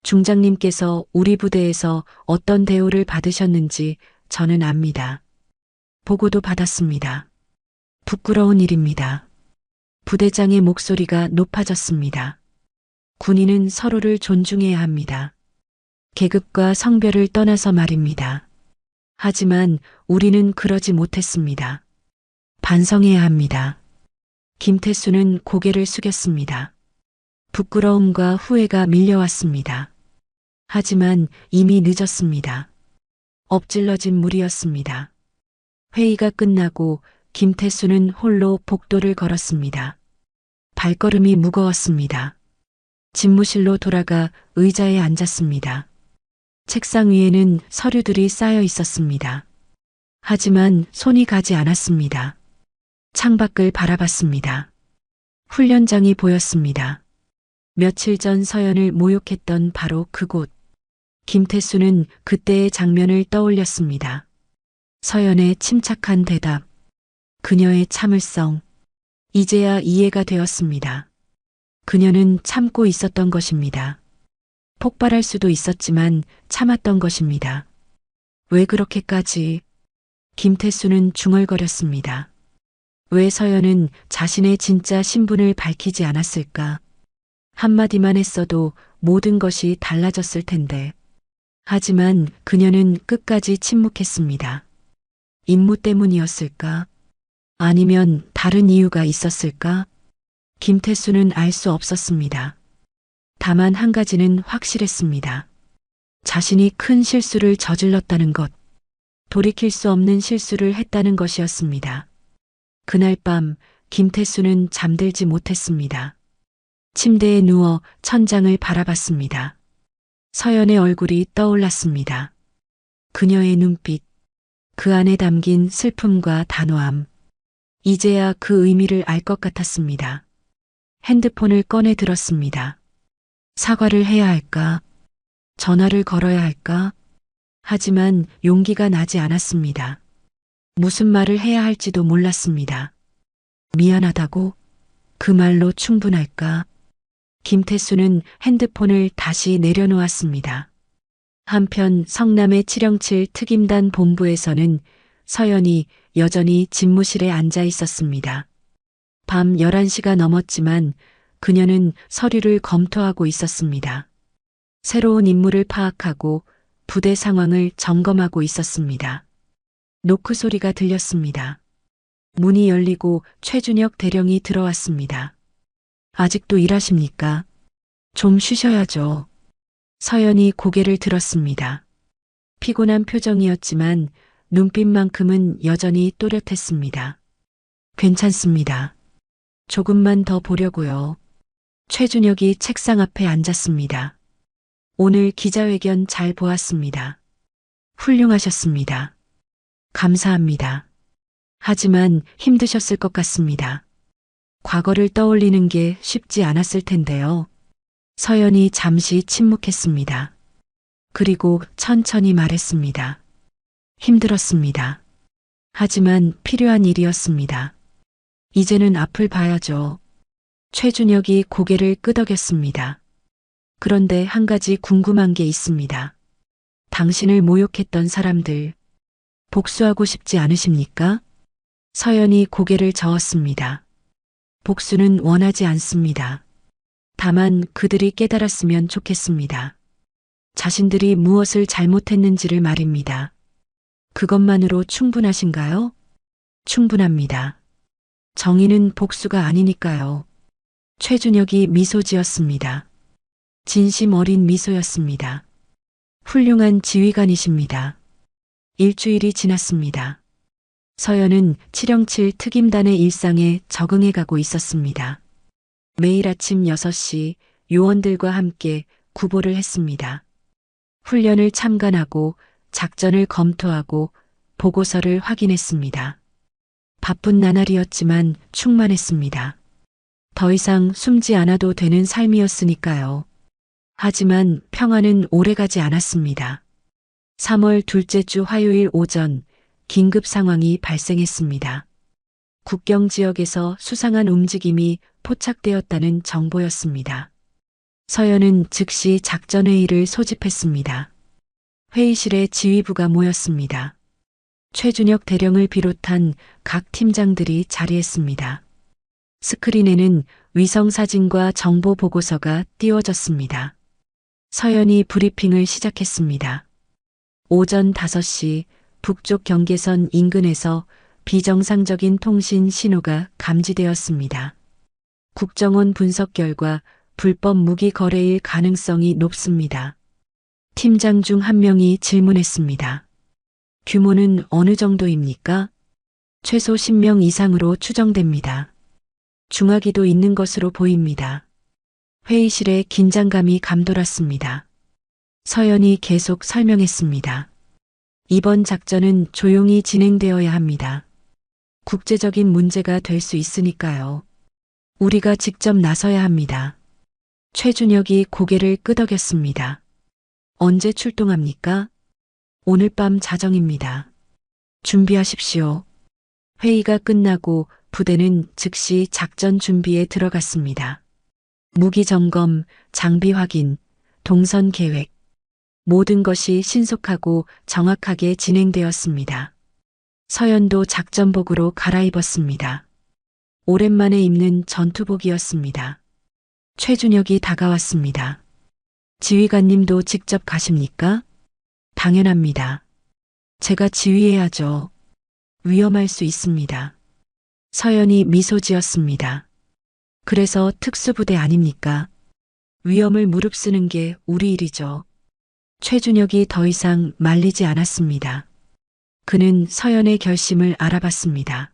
중장님께서 우리 부대에서 어떤 대우를 받으셨는지 저는 압니다. 보고도 받았습니다. 부끄러운 일입니다. 부대장의 목소리가 높아졌습니다. 군인은 서로를 존중해야 합니다. 계급과 성별을 떠나서 말입니다. 하지만 우리는 그러지 못했습니다. 반성해야 합니다. 김태수는 고개를 숙였습니다. 부끄러움과 후회가 밀려왔습니다. 하지만 이미 늦었습니다. 엎질러진 물이었습니다. 회의가 끝나고 김태수는 홀로 복도를 걸었습니다. 발걸음이 무거웠습니다. 집무실로 돌아가 의자에 앉았습니다. 책상 위에는 서류들이 쌓여 있었습니다. 하지만 손이 가지 않았습니다. 창밖을 바라봤습니다. 훈련장이 보였습니다. 며칠 전 서연을 모욕했던 바로 그곳. 김태수는 그때의 장면을 떠올렸습니다. 서연의 침착한 대답, 그녀의 참을성. 이제야 이해가 되었습니다. 그녀는 참고 있었던 것입니다. 폭발할 수도 있었지만 참았던 것입니다. 왜 그렇게까지? 김태수는 중얼거렸습니다. 왜 서연은 자신의 진짜 신분을 밝히지 않았을까? 한마디만 했어도 모든 것이 달라졌을 텐데. 하지만 그녀는 끝까지 침묵했습니다. 임무 때문이었을까? 아니면 다른 이유가 있었을까? 김태수는 알 수 없었습니다. 다만 한 가지는 확실했습니다. 자신이 큰 실수를 저질렀다는 것, 돌이킬 수 없는 실수를 했다는 것이었습니다. 그날 밤 김태수는 잠들지 못했습니다. 침대에 누워 천장을 바라봤습니다. 서연의 얼굴이 떠올랐습니다. 그녀의 눈빛, 그 안에 담긴 슬픔과 단호함. 이제야 그 의미를 알 것 같았습니다. 핸드폰을 꺼내 들었습니다. 사과를 해야 할까? 전화를 걸어야 할까? 하지만 용기가 나지 않았습니다. 무슨 말을 해야 할지도 몰랐습니다. 미안하다고? 그 말로 충분할까? 김태수는 핸드폰을 다시 내려놓았습니다. 한편 성남의 707 특임단 본부에서는 서연이 여전히 집무실에 앉아 있었습니다. 밤 11시가 넘었지만 그녀는 서류를 검토하고 있었습니다. 새로운 임무를 파악하고 부대 상황을 점검하고 있었습니다. 노크 소리가 들렸습니다. 문이 열리고 최준혁 대령이 들어왔습니다. 아직도 일하십니까? 좀 쉬셔야죠. 서연이 고개를 들었습니다. 피곤한 표정이었지만 눈빛만큼은 여전히 또렷했습니다. 괜찮습니다. 조금만 더 보려고요. 최준혁이 책상 앞에 앉았습니다. 오늘 기자회견 잘 보았습니다. 훌륭하셨습니다. 감사합니다. 하지만 힘드셨을 것 같습니다. 과거를 떠올리는 게 쉽지 않았을 텐데요. 서연이 잠시 침묵했습니다. 그리고 천천히 말했습니다. 힘들었습니다. 하지만 필요한 일이었습니다. 이제는 앞을 봐야죠. 최준혁이 고개를 끄덕였습니다. 그런데 한 가지 궁금한 게 있습니다. 당신을 모욕했던 사람들, 복수하고 싶지 않으십니까? 서연이 고개를 저었습니다. 복수는 원하지 않습니다. 다만 그들이 깨달았으면 좋겠습니다. 자신들이 무엇을 잘못했는지를 말입니다. 그것만으로 충분하신가요? 충분합니다. 정의는 복수가 아니니까요. 최준혁이 미소 지었습니다. 진심 어린 미소였습니다. 훌륭한 지휘관이십니다. 일주일이 지났습니다. 서연은 707 특임단의 일상에 적응해 가고 있었습니다. 매일 아침 6시 요원들과 함께 구보를 했습니다. 훈련을 참관하고 작전을 검토하고 보고서를 확인했습니다. 바쁜 나날이었지만 충만했습니다. 더 이상 숨지 않아도 되는 삶이었으니까요. 하지만 평화는 오래가지 않았습니다. 3월 둘째 주 화요일 오전 긴급 상황이 발생했습니다. 국경 지역에서 수상한 움직임이 포착되었다는 정보였습니다. 서연은 즉시 작전회의를 소집했습니다. 회의실에 지휘부가 모였습니다. 최준혁 대령을 비롯한 각 팀장들이 자리했습니다. 스크린에는 위성사진과 정보 보고서가 띄워졌습니다. 서연이 브리핑을 시작했습니다. 오전 5시 북쪽 경계선 인근에서 비정상적인 통신 신호가 감지되었습니다. 국정원 분석 결과 불법 무기 거래일 가능성이 높습니다. 팀장 중 한 명이 질문했습니다. 규모는 어느 정도입니까? 최소 10명 이상으로 추정됩니다. 중화기도 있는 것으로 보입니다. 회의실에 긴장감이 감돌았습니다. 서연이 계속 설명했습니다. 이번 작전은 조용히 진행되어야 합니다. 국제적인 문제가 될 수 있으니까요. 우리가 직접 나서야 합니다. 최준혁이 고개를 끄덕였습니다. 언제 출동합니까? 오늘 밤 자정입니다. 준비하십시오. 회의가 끝나고 부대는 즉시 작전 준비에 들어갔습니다. 무기 점검, 장비 확인, 동선 계획. 모든 것이 신속하고 정확하게 진행되었습니다. 서연도 작전복으로 갈아입었습니다. 오랜만에 입는 전투복이었습니다. 최준혁이 다가왔습니다. 지휘관님도 직접 가십니까? 당연합니다. 제가 지휘해야죠. 위험할 수 있습니다. 서연이 미소 지었습니다. 그래서 특수부대 아닙니까? 위험을 무릅쓰는 게 우리 일이죠. 최준혁이 더 이상 말리지 않았습니다. 그는 서연의 결심을 알아봤습니다.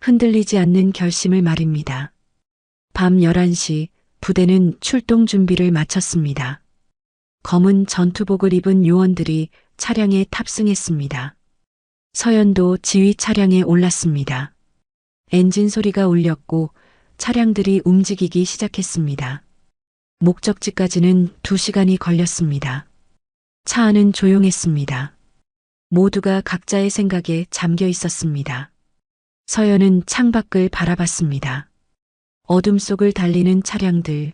흔들리지 않는 결심을 말입니다. 밤 11시 부대는 출동 준비를 마쳤습니다. 검은 전투복을 입은 요원들이 차량에 탑승했습니다. 서연도 지휘 차량에 올랐습니다. 엔진 소리가 울렸고 차량들이 움직이기 시작했습니다. 목적지까지는 2시간이 걸렸습니다. 차 안은 조용했습니다. 모두가 각자의 생각에 잠겨 있었습니다. 서연은 창밖을 바라봤습니다. 어둠 속을 달리는 차량들,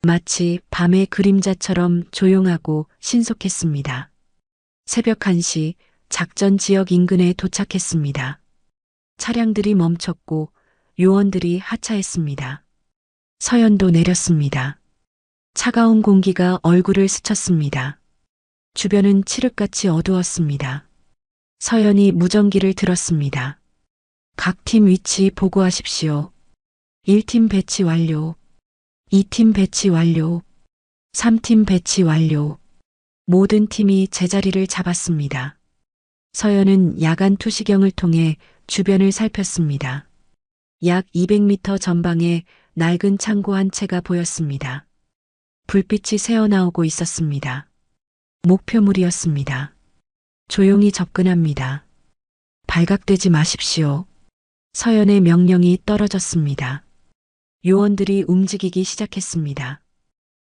마치 밤의 그림자처럼 조용하고 신속했습니다. 새벽 1시 작전 지역 인근에 도착했습니다. 차량들이 멈췄고 요원들이 하차했습니다. 서연도 내렸습니다. 차가운 공기가 얼굴을 스쳤습니다. 주변은 칠흑같이 어두웠습니다. 서연이 무전기를 들었습니다. 각 팀 위치 보고하십시오. 1팀 배치 완료. 2팀 배치 완료. 3팀 배치 완료. 모든 팀이 제자리를 잡았습니다. 서연은 야간 투시경을 통해 주변을 살폈습니다. 약 200m 전방에 낡은 창고 한 채가 보였습니다. 불빛이 새어나오고 있었습니다. 목표물이었습니다. 조용히 접근합니다. 발각되지 마십시오. 서연의 명령이 떨어졌습니다. 요원들이 움직이기 시작했습니다.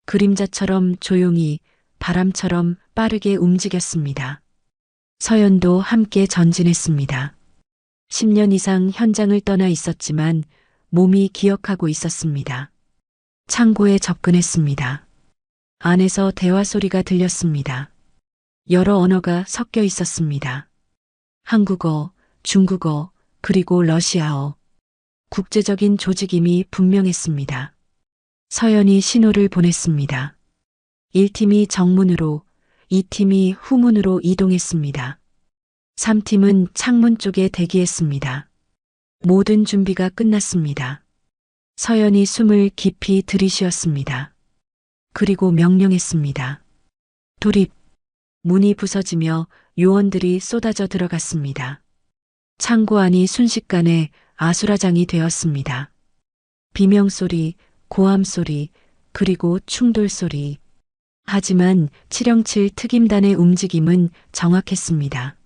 그림자처럼 조용히, 바람처럼 빠르게 움직였습니다. 서연도 함께 전진했습니다. 10년 이상 현장을 떠나 있었지만 몸이 기억하고 있었습니다. 창고에 접근했습니다. 안에서 대화 소리가 들렸습니다. 여러 언어가 섞여 있었습니다. 한국어, 중국어, 그리고 러시아어. 국제적인 조직임이 분명했습니다. 서연이 신호를 보냈습니다. 1팀이 정문으로, 2팀이 후문으로 이동했습니다. 3팀은 창문 쪽에 대기했습니다. 모든 준비가 끝났습니다. 서연이 숨을 깊이 들이쉬었습니다. 그리고 명령했습니다. 돌입. 문이 부서지며 요원들이 쏟아져 들어갔습니다. 창고 안이 순식간에 아수라장이 되었습니다. 비명소리, 고함소리, 그리고 충돌소리. 하지만 707 특임단의 움직임은 정확했습니다.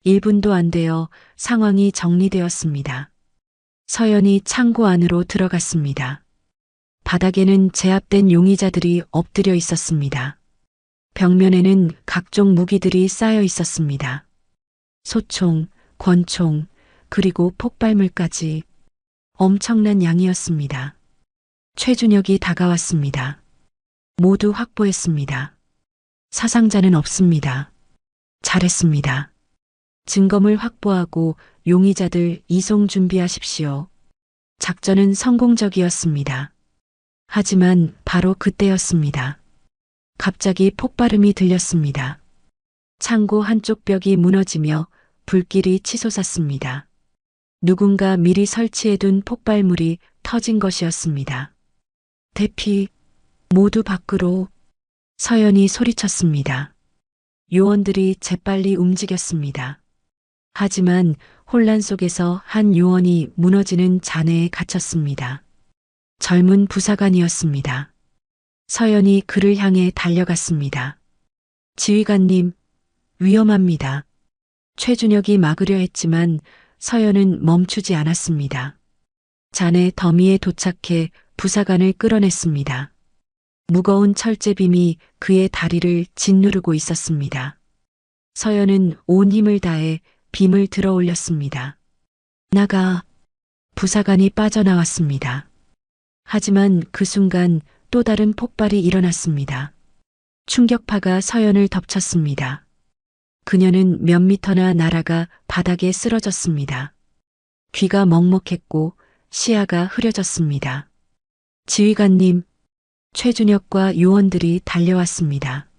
1분도 안 되어 상황이 정리되었습니다. 서연이 창고 안으로 들어갔습니다. 바닥에는 제압된 용의자들이 엎드려 있었습니다. 벽면에는 각종 무기들이 쌓여 있었습니다. 소총, 권총, 그리고 폭발물까지 엄청난 양이었습니다. 최준혁이 다가왔습니다. 모두 확보했습니다. 사상자는 없습니다. 잘했습니다. 증거물 확보하고 용의자들 이송 준비하십시오. 작전은 성공적이었습니다. 하지만 바로 그때였습니다. 갑자기 폭발음이 들렸습니다. 창고 한쪽 벽이 무너지며 불길이 치솟았습니다. 누군가 미리 설치해둔 폭발물이 터진 것이었습니다. 대피, 모두 밖으로. 서연이 소리쳤습니다. 요원들이 재빨리 움직였습니다. 하지만 혼란 속에서 한 요원이 무너지는 잔해에 갇혔습니다. 젊은 부사관이었습니다. 서연이 그를 향해 달려갔습니다. 지휘관님, 위험합니다. 최준혁이 막으려 했지만 서연은 멈추지 않았습니다. 잔해 더미에 도착해 부사관을 끌어냈습니다. 무거운 철제빔이 그의 다리를 짓누르고 있었습니다. 서연은 온 힘을 다해 빔을 들어 올렸습니다. 나가. 부사관이 빠져나왔습니다. 하지만 그 순간 또 다른 폭발이 일어났습니다. 충격파가 서연을 덮쳤습니다. 그녀는 몇 미터나 날아가 바닥에 쓰러졌습니다. 귀가 먹먹했고 시야가 흐려졌습니다. 지휘관님, 최준혁과 요원들이 달려왔습니다.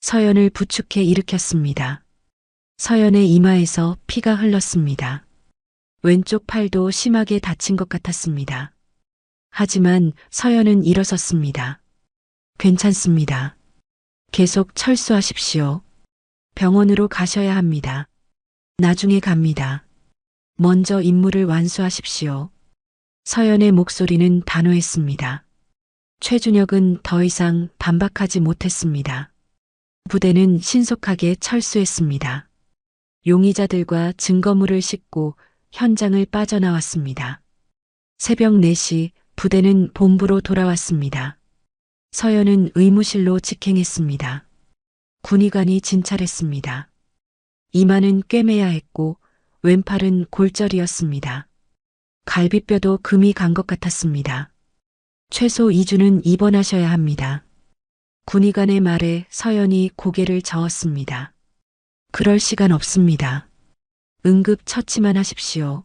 서연을 부축해 일으켰습니다. 서연의 이마에서 피가 흘렀습니다. 왼쪽 팔도 심하게 다친 것 같았습니다. 하지만 서연은 일어섰습니다. 괜찮습니다. 계속 철수하십시오. 병원으로 가셔야 합니다. 나중에 갑니다. 먼저 임무를 완수하십시오. 서연의 목소리는 단호했습니다. 최준혁은 더 이상 반박하지 못했습니다. 부대는 신속하게 철수했습니다. 용의자들과 증거물을 싣고 현장을 빠져나왔습니다. 새벽 4시 부대는 본부로 돌아왔습니다. 서연은 의무실로 직행했습니다. 군의관이 진찰했습니다. 이마는 꿰매야 했고 왼팔은 골절이었습니다. 갈비뼈도 금이 간 것 같았습니다. 최소 2주는 입원하셔야 합니다. 군의관의 말에 서연이 고개를 저었습니다. 그럴 시간 없습니다. 응급 처치만 하십시오.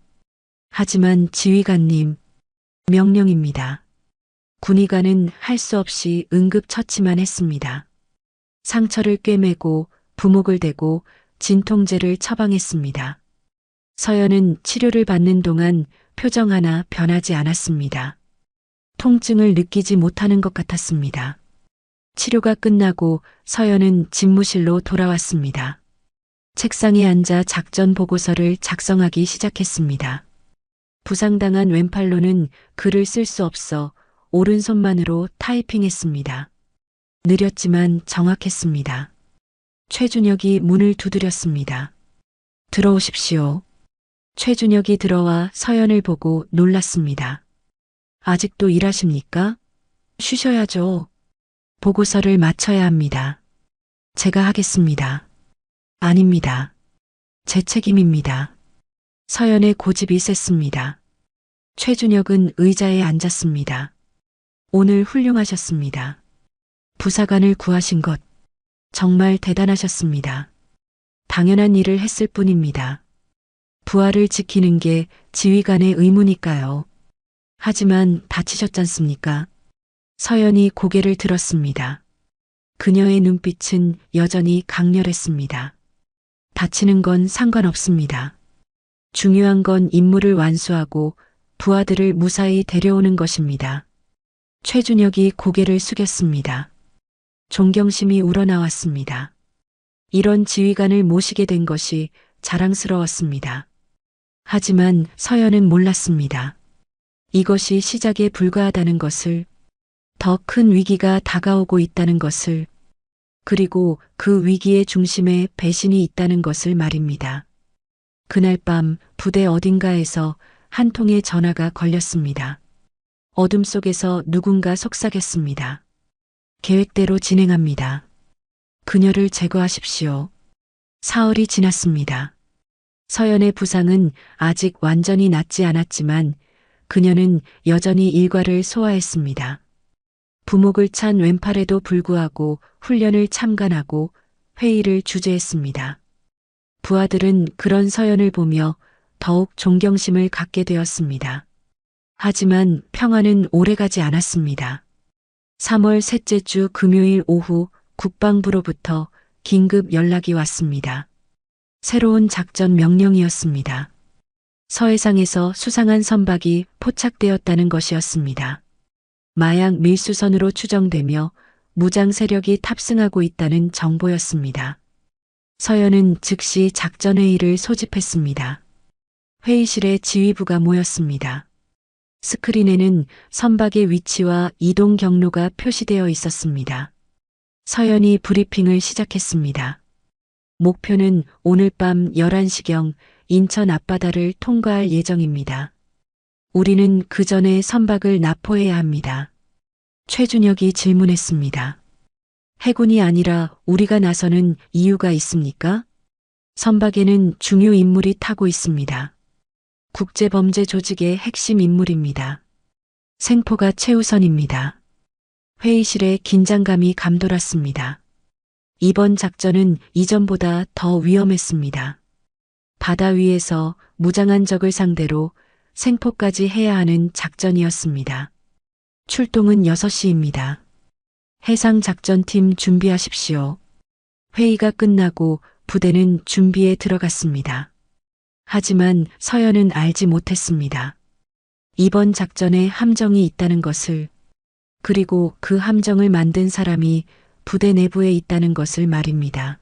하지만 지휘관님, 명령입니다. 군의관은 할 수 없이 응급 처치만 했습니다. 상처를 꿰매고 부목을 대고 진통제를 처방했습니다. 서연은 치료를 받는 동안 표정 하나 변하지 않았습니다. 통증을 느끼지 못하는 것 같았습니다. 치료가 끝나고 서연은 집무실로 돌아왔습니다. 책상에 앉아 작전 보고서를 작성하기 시작했습니다. 부상당한 왼팔로는 글을 쓸 수 없어 오른손만으로 타이핑했습니다. 느렸지만 정확했습니다. 최준혁이 문을 두드렸습니다. 들어오십시오. 최준혁이 들어와 서연을 보고 놀랐습니다. 아직도 일하십니까? 쉬셔야죠. 보고서를 마쳐야 합니다. 제가 하겠습니다. 아닙니다. 제 책임입니다. 서연의 고집이 셌습니다. 최준혁은 의자에 앉았습니다. 오늘 훌륭하셨습니다. 부사관을 구하신 것 정말 대단하셨습니다. 당연한 일을 했을 뿐입니다. 부하를 지키는 게 지휘관의 의무니까요. 하지만 다치셨잖습니까? 서연이 고개를 들었습니다. 그녀의 눈빛은 여전히 강렬했습니다. 다치는 건 상관없습니다. 중요한 건 임무를 완수하고 부하들을 무사히 데려오는 것입니다. 최준혁이 고개를 숙였습니다. 존경심이 우러나왔습니다. 이런 지휘관을 모시게 된 것이 자랑스러웠습니다. 하지만 서연은 몰랐습니다. 이것이 시작에 불과하다는 것을, 더 큰 위기가 다가오고 있다는 것을, 그리고 그 위기의 중심에 배신이 있다는 것을 말입니다. 그날 밤 부대 어딘가에서 한 통의 전화가 걸렸습니다. 어둠 속에서 누군가 속삭였습니다. 계획대로 진행합니다. 그녀를 제거하십시오. 사흘이 지났습니다. 서연의 부상은 아직 완전히 낫지 않았지만 그녀는 여전히 일과를 소화했습니다. 부목을 찬 왼팔에도 불구하고 훈련을 참관하고 회의를 주재했습니다. 부하들은 그런 서연을 보며 더욱 존경심을 갖게 되었습니다. 하지만 평화는 오래가지 않았습니다. 3월 셋째 주 금요일 오후 국방부로부터 긴급 연락이 왔습니다. 새로운 작전 명령이었습니다. 서해상에서 수상한 선박이 포착되었다는 것이었습니다. 마약 밀수선으로 추정되며 무장 세력이 탑승하고 있다는 정보였습니다. 서연은 즉시 작전회의를 소집했습니다. 회의실에 지휘부가 모였습니다. 스크린에는 선박의 위치와 이동 경로가 표시되어 있었습니다. 서연이 브리핑을 시작했습니다. 목표는 오늘 밤 11시경 인천 앞바다를 통과할 예정입니다. 우리는 그 전에 선박을 납포해야 합니다. 최준혁이 질문했습니다. 해군이 아니라 우리가 나서는 이유가 있습니까? 선박에는 중요 인물이 타고 있습니다. 국제범죄 조직의 핵심 인물입니다. 생포가 최우선입니다. 회의실에 긴장감이 감돌았습니다. 이번 작전은 이전보다 더 위험했습니다. 바다 위에서 무장한 적을 상대로 생포까지 해야 하는 작전이었습니다. 출동은 6시입니다. 해상작전팀 준비하십시오. 회의가 끝나고 부대는 준비에 들어갔습니다. 하지만 서연은 알지 못했습니다. 이번 작전에 함정이 있다는 것을, 그리고 그 함정을 만든 사람이 부대 내부에 있다는 것을 말입니다.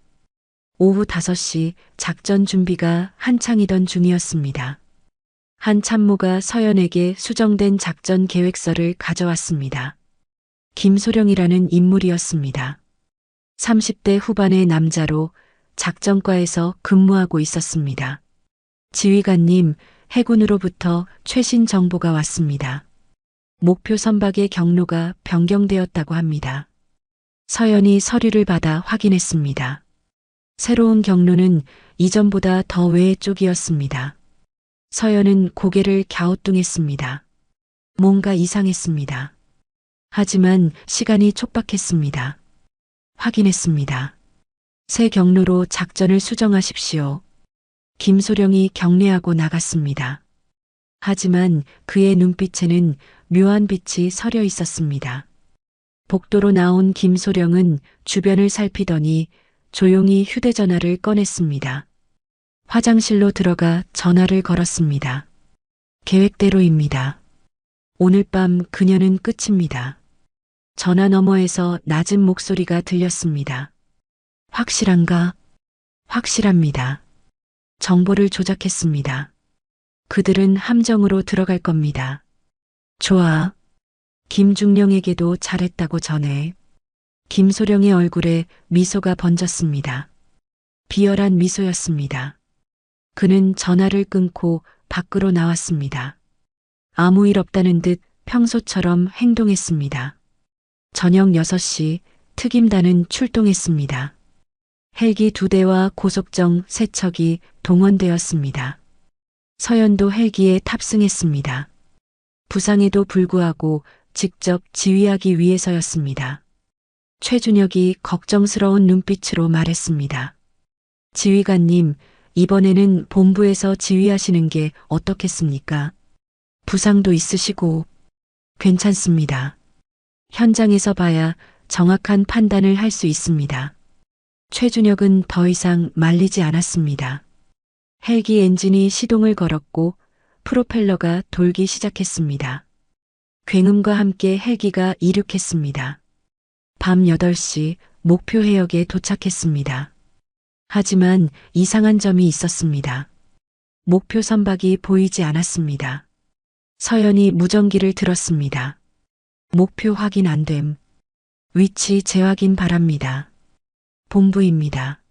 오후 5시 작전 준비가 한창이던 중이었습니다. 한 참모가 서연에게 수정된 작전 계획서를 가져왔습니다. 김소령이라는 인물이었습니다. 30대 후반의 남자로 작전과에서 근무하고 있었습니다. 지휘관님, 해군으로부터 최신 정보가 왔습니다. 목표 선박의 경로가 변경되었다고 합니다. 서연이 서류를 받아 확인했습니다. 새로운 경로는 이전보다 더 외의 쪽이었습니다. 서연은 고개를 갸우뚱했습니다. 뭔가 이상했습니다. 하지만 시간이 촉박했습니다. 확인했습니다. 새 경로로 작전을 수정하십시오. 김소령이 경례하고 나갔습니다. 하지만 그의 눈빛에는 묘한 빛이 서려 있었습니다. 복도로 나온 김소령은 주변을 살피더니 조용히 휴대전화를 꺼냈습니다. 화장실로 들어가 전화를 걸었습니다. 계획대로입니다. 오늘 밤 그녀는 끝입니다. 전화 너머에서 낮은 목소리가 들렸습니다. 확실한가? 확실합니다. 정보를 조작했습니다. 그들은 함정으로 들어갈 겁니다. 좋아. 김중령에게도 잘했다고 전해. 김소령의 얼굴에 미소가 번졌습니다. 비열한 미소였습니다. 그는 전화를 끊고 밖으로 나왔습니다. 아무 일 없다는 듯 평소처럼 행동했습니다. 저녁 6시 특임단은 출동했습니다. 헬기 2대와 고속정 3척이 동원되었습니다. 서연도 헬기에 탑승했습니다. 부상에도 불구하고 직접 지휘하기 위해서였습니다. 최준혁이 걱정스러운 눈빛으로 말했습니다. 지휘관님, 이번에는 본부에서 지휘하시는 게 어떻겠습니까? 부상도 있으시고. 괜찮습니다. 현장에서 봐야 정확한 판단을 할 수 있습니다. 최준혁은 더 이상 말리지 않았습니다. 헬기 엔진이 시동을 걸었고 프로펠러가 돌기 시작했습니다. 굉음과 함께 헬기가 이륙했습니다. 밤 8시 목표 해역에 도착했습니다. 하지만 이상한 점이 있었습니다. 목표 선박이 보이지 않았습니다. 서연이 무전기를 들었습니다. 목표 확인 안 됨. 위치 재확인 바랍니다. 본부입니다.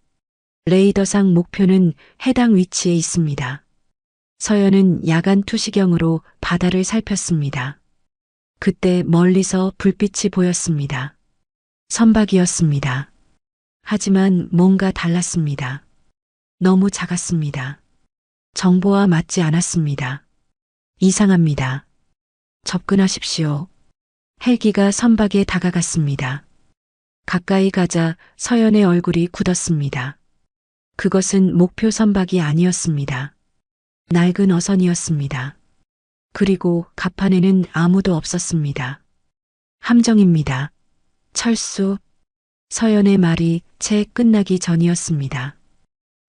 레이더상 목표는 해당 위치에 있습니다. 서연은 야간 투시경으로 바다를 살폈습니다. 그때 멀리서 불빛이 보였습니다. 선박이었습니다. 하지만 뭔가 달랐습니다. 너무 작았습니다. 정보와 맞지 않았습니다. 이상합니다. 접근하십시오. 헬기가 선박에 다가갔습니다. 가까이 가자 서연의 얼굴이 굳었습니다. 그것은 목표 선박이 아니었습니다. 낡은 어선이었습니다. 그리고 갑판에는 아무도 없었습니다. 함정입니다. 철수. 서연의 말이 채 끝나기 전이었습니다.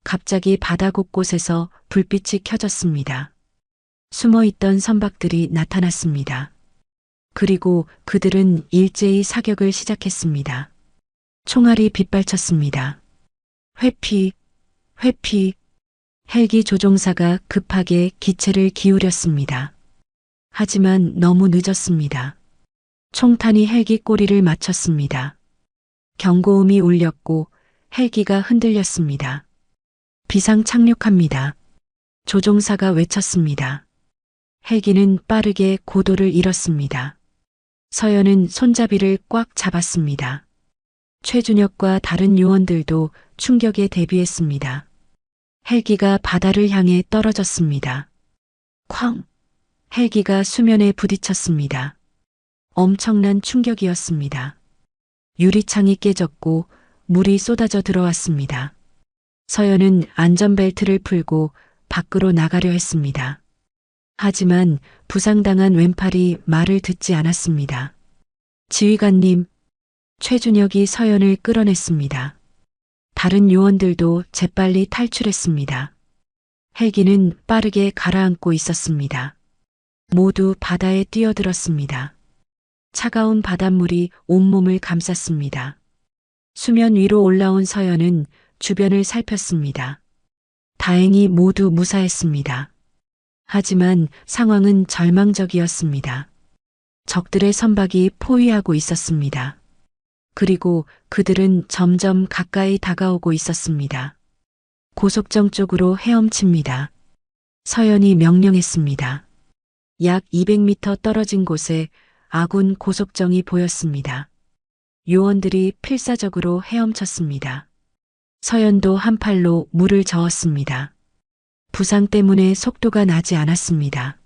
갑자기 바다 곳곳에서 불빛이 켜졌습니다. 숨어있던 선박들이 나타났습니다. 그리고 그들은 일제히 사격을 시작했습니다. 총알이 빗발쳤습니다. 회피, 회피. 헬기 조종사가 급하게 기체를 기울였습니다. 하지만 너무 늦었습니다. 총탄이 헬기 꼬리를 맞췄습니다. 경고음이 울렸고 헬기가 흔들렸습니다. 비상 착륙합니다. 조종사가 외쳤습니다. 헬기는 빠르게 고도를 잃었습니다. 서연은 손잡이를 꽉 잡았습니다. 최준혁과 다른 요원들도 충격에 대비했습니다. 헬기가 바다를 향해 떨어졌습니다. 쾅! 헬기가 수면에 부딪혔습니다. 엄청난 충격이었습니다. 유리창이 깨졌고 물이 쏟아져 들어왔습니다. 서연은 안전벨트를 풀고 밖으로 나가려 했습니다. 하지만 부상당한 왼팔이 말을 듣지 않았습니다. 지휘관님, 최준혁이 서연을 끌어냈습니다. 다른 요원들도 재빨리 탈출했습니다. 헬기는 빠르게 가라앉고 있었습니다. 모두 바다에 뛰어들었습니다. 차가운 바닷물이 온몸을 감쌌습니다. 수면 위로 올라온 서연은 주변을 살폈습니다. 다행히 모두 무사했습니다. 하지만 상황은 절망적이었습니다. 적들의 선박이 포위하고 있었습니다. 그리고 그들은 점점 가까이 다가오고 있었습니다. 고속정 쪽으로 헤엄칩니다. 서연이 명령했습니다. 약 200m 떨어진 곳에 아군 고속정이 보였습니다. 요원들이 필사적으로 헤엄쳤습니다. 서연도 한 팔로 물을 저었습니다. 부상 때문에 속도가 나지 않았습니다.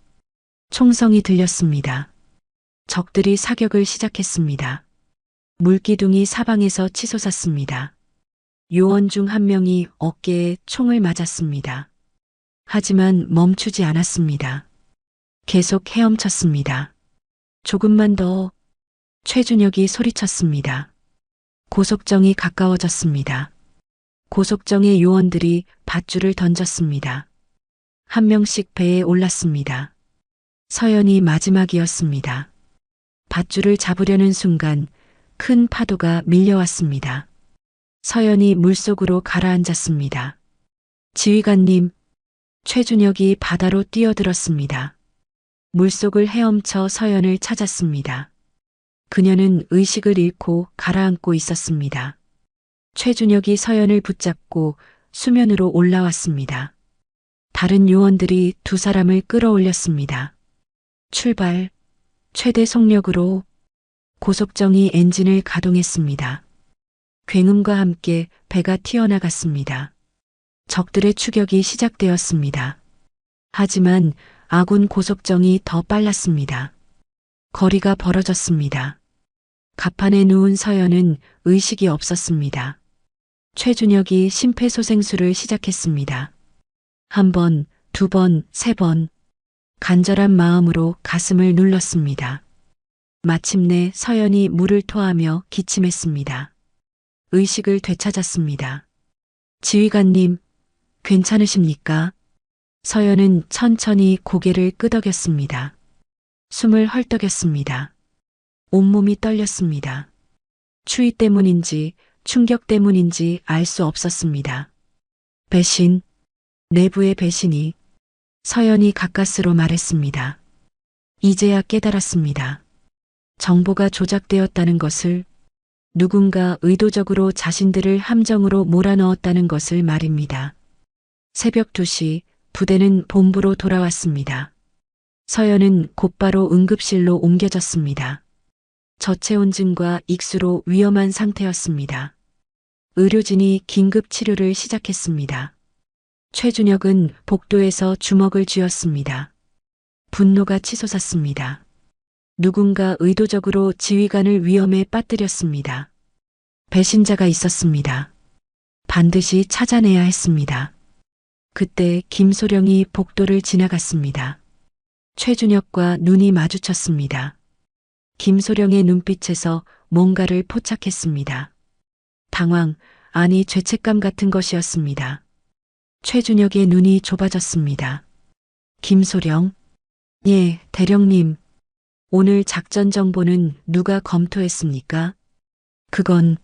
총성이 들렸습니다. 적들이 사격을 시작했습니다. 물기둥이 사방에서 치솟았습니다. 요원 중 한 명이 어깨에 총을 맞았습니다. 하지만 멈추지 않았습니다. 계속 헤엄쳤습니다. 조금만 더. 최준혁이 소리쳤습니다. 고속정이 가까워졌습니다. 고속정의 요원들이 밧줄을 던졌습니다. 한 명씩 배에 올랐습니다. 서연이 마지막이었습니다. 밧줄을 잡으려는 순간 큰 파도가 밀려왔습니다. 서연이 물속으로 가라앉았습니다. 지휘관님, 최준혁이 바다로 뛰어들었습니다. 물속을 헤엄쳐 서연을 찾았습니다. 그녀는 의식을 잃고 가라앉고 있었습니다. 최준혁이 서연을 붙잡고 수면으로 올라왔습니다. 다른 요원들이 두 사람을 끌어올렸습니다. 출발, 최대 속력으로. 고속정이 엔진을 가동했습니다. 굉음과 함께 배가 튀어나갔습니다. 적들의 추격이 시작되었습니다. 하지만 아군 고속정이 더 빨랐습니다. 거리가 벌어졌습니다. 갑판에 누운 서연은 의식이 없었습니다. 최준혁이 심폐소생술을 시작했습니다. 한 번, 두 번, 세 번. 간절한 마음으로 가슴을 눌렀습니다. 마침내 서연이 물을 토하며 기침했습니다. 의식을 되찾았습니다. 지휘관님, 괜찮으십니까? 서연은 천천히 고개를 끄덕였습니다. 숨을 헐떡였습니다. 온몸이 떨렸습니다. 추위 때문인지 충격 때문인지 알 수 없었습니다. 배신, 내부의 배신이. 서연이 가까스로 말했습니다. 이제야 깨달았습니다. 정보가 조작되었다는 것을, 누군가 의도적으로 자신들을 함정으로 몰아넣었다는 것을 말입니다. 새벽 2시 부대는 본부로 돌아왔습니다. 서연은 곧바로 응급실로 옮겨졌습니다. 저체온증과 익수로 위험한 상태였습니다. 의료진이 긴급 치료를 시작했습니다. 최준혁은 복도에서 주먹을 쥐었습니다. 분노가 치솟았습니다. 누군가 의도적으로 지휘관을 위험에 빠뜨렸습니다. 배신자가 있었습니다. 반드시 찾아내야 했습니다. 그때 김소령이 복도를 지나갔습니다. 최준혁과 눈이 마주쳤습니다. 김소령의 눈빛에서 뭔가를 포착했습니다. 당황, 아니 죄책감 같은 것이었습니다. 최준혁의 눈이 좁아졌습니다. 김소령, 예, 대령님. 오늘 작전 정보는 누가 검토했습니까? 그건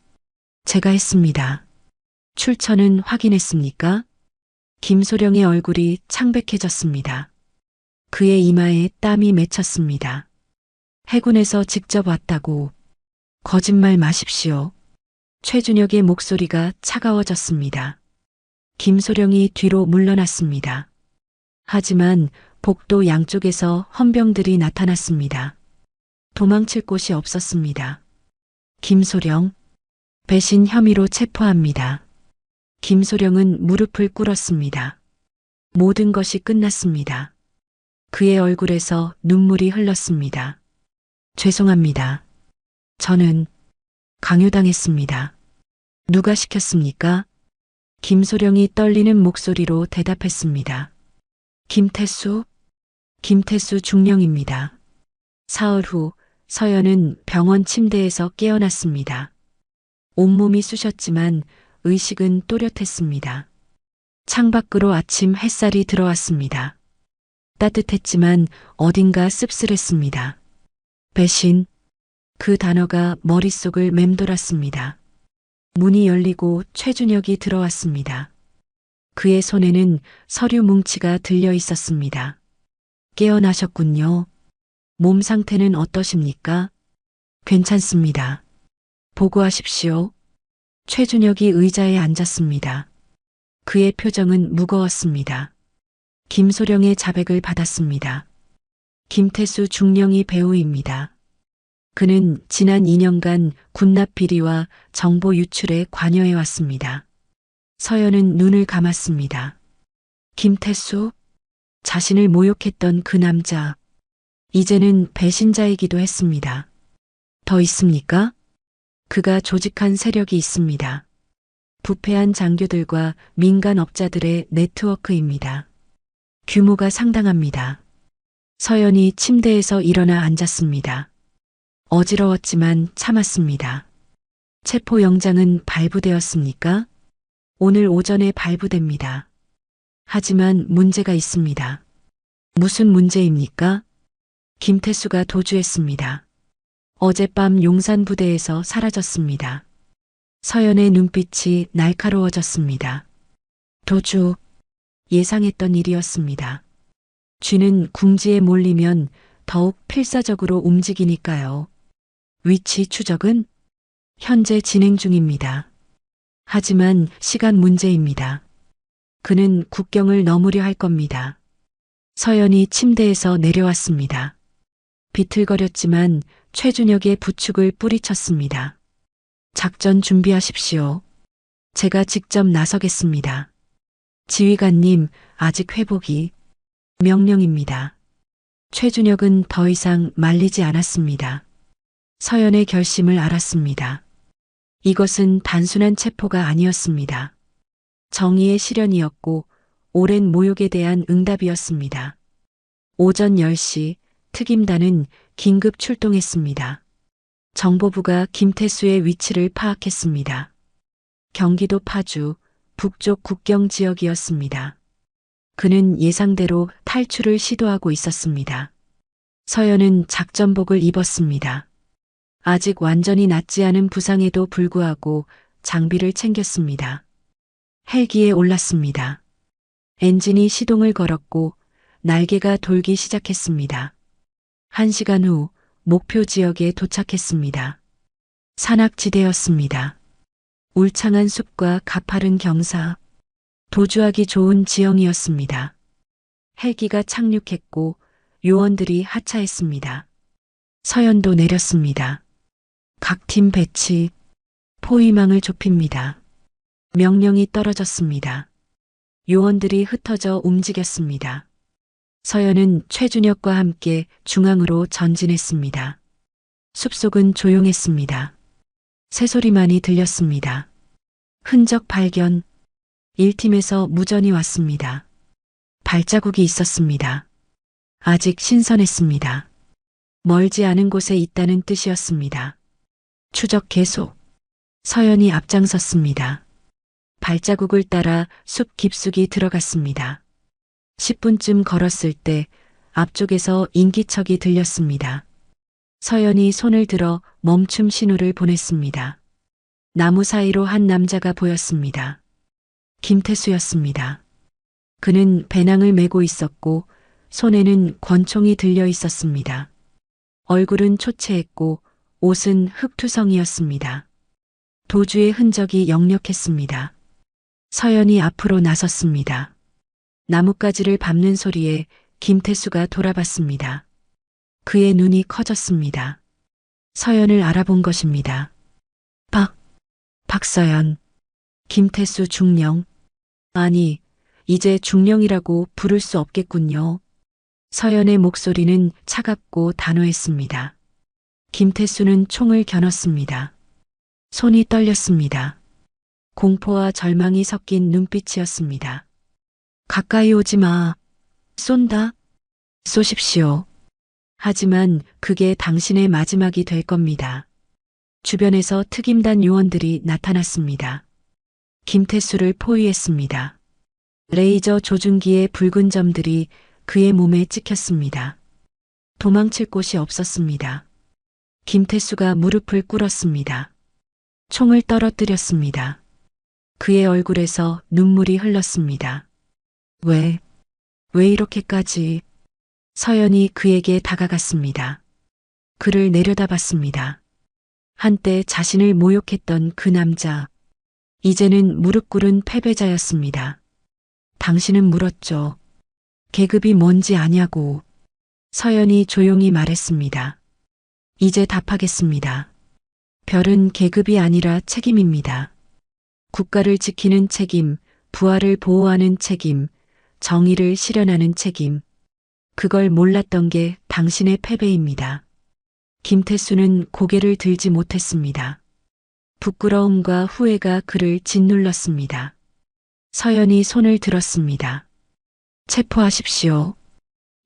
제가 했습니다. 출처는 확인했습니까? 김소령의 얼굴이 창백해졌습니다. 그의 이마에 땀이 맺혔습니다. 해군에서 직접 왔다고. 거짓말 마십시오. 최준혁의 목소리가 차가워졌습니다. 김소령이 뒤로 물러났습니다. 하지만 복도 양쪽에서 헌병들이 나타났습니다. 도망칠 곳이 없었습니다. 김소령, 배신 혐의로 체포합니다. 김소령은 무릎을 꿇었습니다. 모든 것이 끝났습니다. 그의 얼굴에서 눈물이 흘렀습니다. 죄송합니다. 저는 강요당했습니다. 누가 시켰습니까? 김소령이 떨리는 목소리로 대답했습니다. 김태수 중령입니다. 사흘 후 서연은 병원 침대에서 깨어났습니다. 온몸이 쑤셨지만 의식은 또렷했습니다. 창밖으로 아침 햇살이 들어왔습니다. 따뜻했지만 어딘가 씁쓸했습니다. 배신, 그 단어가 머릿속을 맴돌았습니다. 문이 열리고 최준혁이 들어왔습니다. 그의 손에는 서류 뭉치가 들려 있었습니다. 깨어나셨군요. 몸 상태는 어떠십니까? 괜찮습니다. 보고하십시오. 최준혁이 의자에 앉았습니다. 그의 표정은 무거웠습니다. 김소령의 자백을 받았습니다. 김태수 중령이 배우입니다. 그는 지난 2년간 군납 비리와 정보 유출에 관여해왔습니다. 서연은 눈을 감았습니다. 김태수? 자신을 모욕했던 그 남자. 이제는 배신자이기도 했습니다. 더 있습니까? 그가 조직한 세력이 있습니다. 부패한 장교들과 민간 업자들의 네트워크입니다. 규모가 상당합니다. 서연이 침대에서 일어나 앉았습니다. 어지러웠지만 참았습니다. 체포영장은 발부되었습니까? 오늘 오전에 발부됩니다. 하지만 문제가 있습니다. 무슨 문제입니까? 김태수가 도주했습니다. 어젯밤 용산부대에서 사라졌습니다. 서연의 눈빛이 날카로워졌습니다. 도주, 예상했던 일이었습니다. 쥐는 궁지에 몰리면 더욱 필사적으로 움직이니까요. 위치 추적은 현재 진행 중입니다. 하지만 시간 문제입니다. 그는 국경을 넘으려 할 겁니다. 서연이 침대에서 내려왔습니다. 비틀거렸지만 최준혁의 부축을 뿌리쳤습니다. 작전 준비하십시오. 제가 직접 나서겠습니다. 지휘관님, 아직 회복이. 명령입니다. 최준혁은 더 이상 말리지 않았습니다. 서연의 결심을 알았습니다. 이것은 단순한 체포가 아니었습니다. 정의의 실현이었고 오랜 모욕에 대한 응답이었습니다. 오전 10시 특임단은 긴급 출동했습니다. 정보부가 김태수의 위치를 파악했습니다. 경기도 파주 북쪽 국경 지역이었습니다. 그는 예상대로 탈출을 시도하고 있었습니다. 서연은 작전복을 입었습니다. 아직 완전히 낫지 않은 부상에도 불구하고 장비를 챙겼습니다. 헬기에 올랐습니다. 엔진이 시동을 걸었고 날개가 돌기 시작했습니다. 1시간 후 목표 지역에 도착했습니다. 산악지대였습니다. 울창한 숲과 가파른 경사, 도주하기 좋은 지형이었습니다. 헬기가 착륙했고 요원들이 하차했습니다. 서연도 내렸습니다. 각 팀 배치, 포위망을 좁힙니다. 명령이 떨어졌습니다. 요원들이 흩어져 움직였습니다. 서연은 최준혁과 함께 중앙으로 전진했습니다. 숲속은 조용했습니다. 새소리만이 들렸습니다. 흔적 발견. 1팀에서 무전이 왔습니다. 발자국이 있었습니다. 아직 신선했습니다. 멀지 않은 곳에 있다는 뜻이었습니다. 추적 계속. 서연이 앞장섰습니다. 발자국을 따라 숲 깊숙이 들어갔습니다. 10분쯤 걸었을 때 앞쪽에서 인기척이 들렸습니다. 서연이 손을 들어 멈춤 신호를 보냈습니다. 나무 사이로 한 남자가 보였습니다. 김태수였습니다. 그는 배낭을 메고 있었고 손에는 권총이 들려 있었습니다. 얼굴은 초췌했고 옷은 흙투성이었습니다. 도주의 흔적이 역력했습니다. 서연이 앞으로 나섰습니다. 나뭇가지를 밟는 소리에 김태수가 돌아봤습니다. 그의 눈이 커졌습니다. 서연을 알아본 것입니다. 박서연. 김태수 중령. 아니, 이제 중령이라고 부를 수 없겠군요. 서연의 목소리는 차갑고 단호했습니다. 김태수는 총을 겨눴습니다. 손이 떨렸습니다. 공포와 절망이 섞인 눈빛이었습니다. 가까이 오지 마. 쏜다. 쏘십시오. 하지만 그게 당신의 마지막이 될 겁니다. 주변에서 특임단 요원들이 나타났습니다. 김태수를 포위했습니다. 레이저 조준기의 붉은 점들이 그의 몸에 찍혔습니다. 도망칠 곳이 없었습니다. 김태수가 무릎을 꿇었습니다. 총을 떨어뜨렸습니다. 그의 얼굴에서 눈물이 흘렀습니다. 왜 이렇게까지? 서연이 그에게 다가갔습니다. 그를 내려다봤습니다. 한때 자신을 모욕했던 그 남자, 이제는 무릎 꿇은 패배자였습니다. 당신은 물었죠. 계급이 뭔지 아냐고. 서연이 조용히 말했습니다. 이제 답하겠습니다. 별은 계급이 아니라 책임입니다. 국가를 지키는 책임, 부하를 보호하는 책임, 정의를 실현하는 책임. 그걸 몰랐던 게 당신의 패배입니다. 김태수는 고개를 들지 못했습니다. 부끄러움과 후회가 그를 짓눌렀습니다. 서연이 손을 들었습니다. 체포하십시오.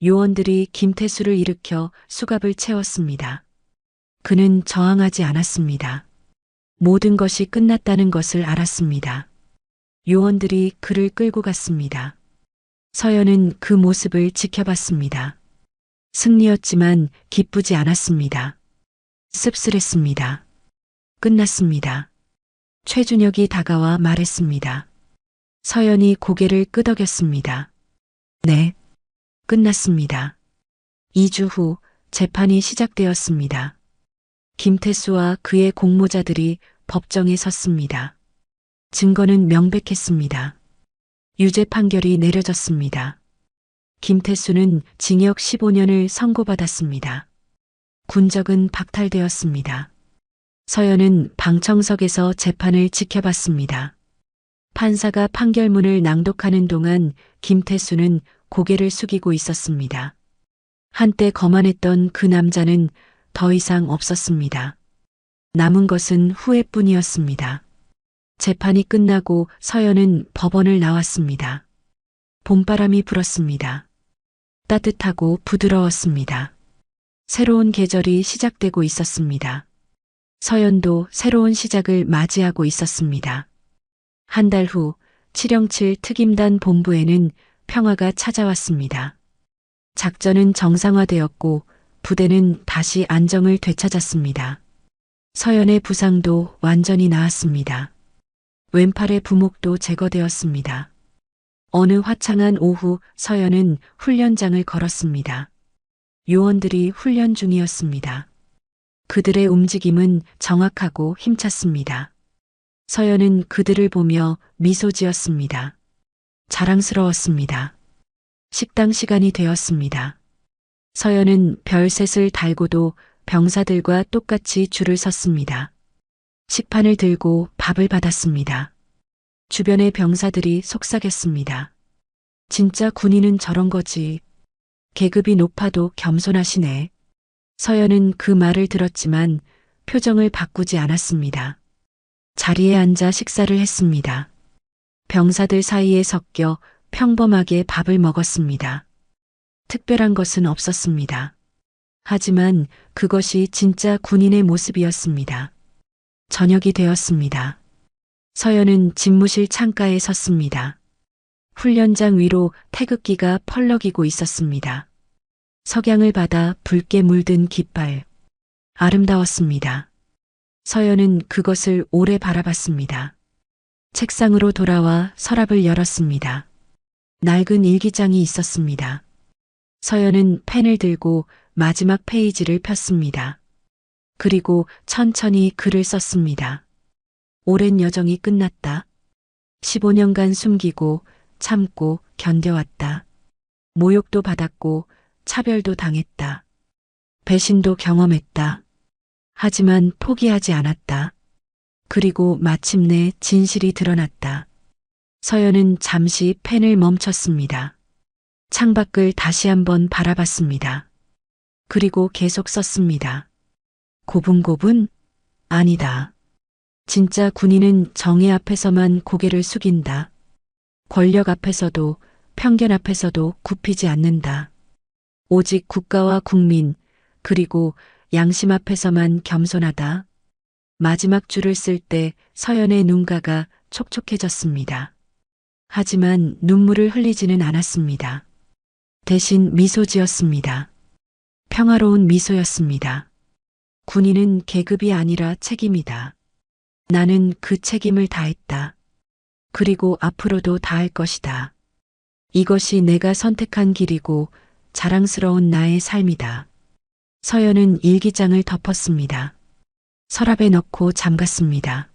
요원들이 김태수를 일으켜 수갑을 채웠습니다. 그는 저항하지 않았습니다. 모든 것이 끝났다는 것을 알았습니다. 요원들이 그를 끌고 갔습니다. 서연은 그 모습을 지켜봤습니다. 승리였지만 기쁘지 않았습니다. 씁쓸했습니다. 끝났습니다. 최준혁이 다가와 말했습니다. 서연이 고개를 끄덕였습니다. 네, 끝났습니다. 2주 후 재판이 시작되었습니다. 김태수와 그의 공모자들이 법정에 섰습니다. 증거는 명백했습니다. 유죄 판결이 내려졌습니다. 김태수는 징역 15년을 선고받았습니다. 군적은 박탈되었습니다. 서연은 방청석에서 재판을 지켜봤습니다. 판사가 판결문을 낭독하는 동안 김태수는 고개를 숙이고 있었습니다. 한때 거만했던 그 남자는 더 이상 없었습니다. 남은 것은 후회뿐이었습니다. 재판이 끝나고 서연은 법원을 나왔습니다. 봄바람이 불었습니다. 따뜻하고 부드러웠습니다. 새로운 계절이 시작되고 있었습니다. 서연도 새로운 시작을 맞이하고 있었습니다. 한 달 후 707 특임단 본부에는 평화가 찾아왔습니다. 작전은 정상화되었고 부대는 다시 안정을 되찾았습니다. 서연의 부상도 완전히 나았습니다. 왼팔의 부목도 제거되었습니다. 어느 화창한 오후 서연은 훈련장을 걸었습니다. 요원들이 훈련 중이었습니다. 그들의 움직임은 정확하고 힘찼습니다. 서연은 그들을 보며 미소 지었습니다. 자랑스러웠습니다. 식당 시간이 되었습니다. 서연은 별셋을 달고도 병사들과 똑같이 줄을 섰습니다. 식판을 들고 밥을 받았습니다. 주변의 병사들이 속삭였습니다. 진짜 군인은 저런 거지. 계급이 높아도 겸손하시네. 서연은 그 말을 들었지만 표정을 바꾸지 않았습니다. 자리에 앉아 식사를 했습니다. 병사들 사이에 섞여 평범하게 밥을 먹었습니다. 특별한 것은 없었습니다. 하지만 그것이 진짜 군인의 모습이었습니다. 저녁이 되었습니다. 서연은 집무실 창가에 섰습니다. 훈련장 위로 태극기가 펄럭이고 있었습니다. 석양을 받아 붉게 물든 깃발. 아름다웠습니다. 서연은 그것을 오래 바라봤습니다. 책상으로 돌아와 서랍을 열었습니다. 낡은 일기장이 있었습니다. 서연은 펜을 들고 마지막 페이지를 폈습니다. 그리고 천천히 글을 썼습니다. 오랜 여정이 끝났다. 15년간 숨기고 참고 견뎌왔다. 모욕도 받았고 차별도 당했다. 배신도 경험했다. 하지만 포기하지 않았다. 그리고 마침내 진실이 드러났다. 서연은 잠시 펜을 멈췄습니다. 창밖을 다시 한번 바라봤습니다. 그리고 계속 썼습니다. 고분고분? 아니다. 진짜 군인은 정의 앞에서만 고개를 숙인다. 권력 앞에서도 편견 앞에서도 굽히지 않는다. 오직 국가와 국민 그리고 양심 앞에서만 겸손하다. 마지막 줄을 쓸 때 서연의 눈가가 촉촉해졌습니다. 하지만 눈물을 흘리지는 않았습니다. 대신 미소 지었습니다. 평화로운 미소였습니다. 군인은 계급이 아니라 책임이다. 나는 그 책임을 다했다. 그리고 앞으로도 다할 것이다. 이것이 내가 선택한 길이고 자랑스러운 나의 삶이다. 서연은 일기장을 덮었습니다. 서랍에 넣고 잠갔습니다.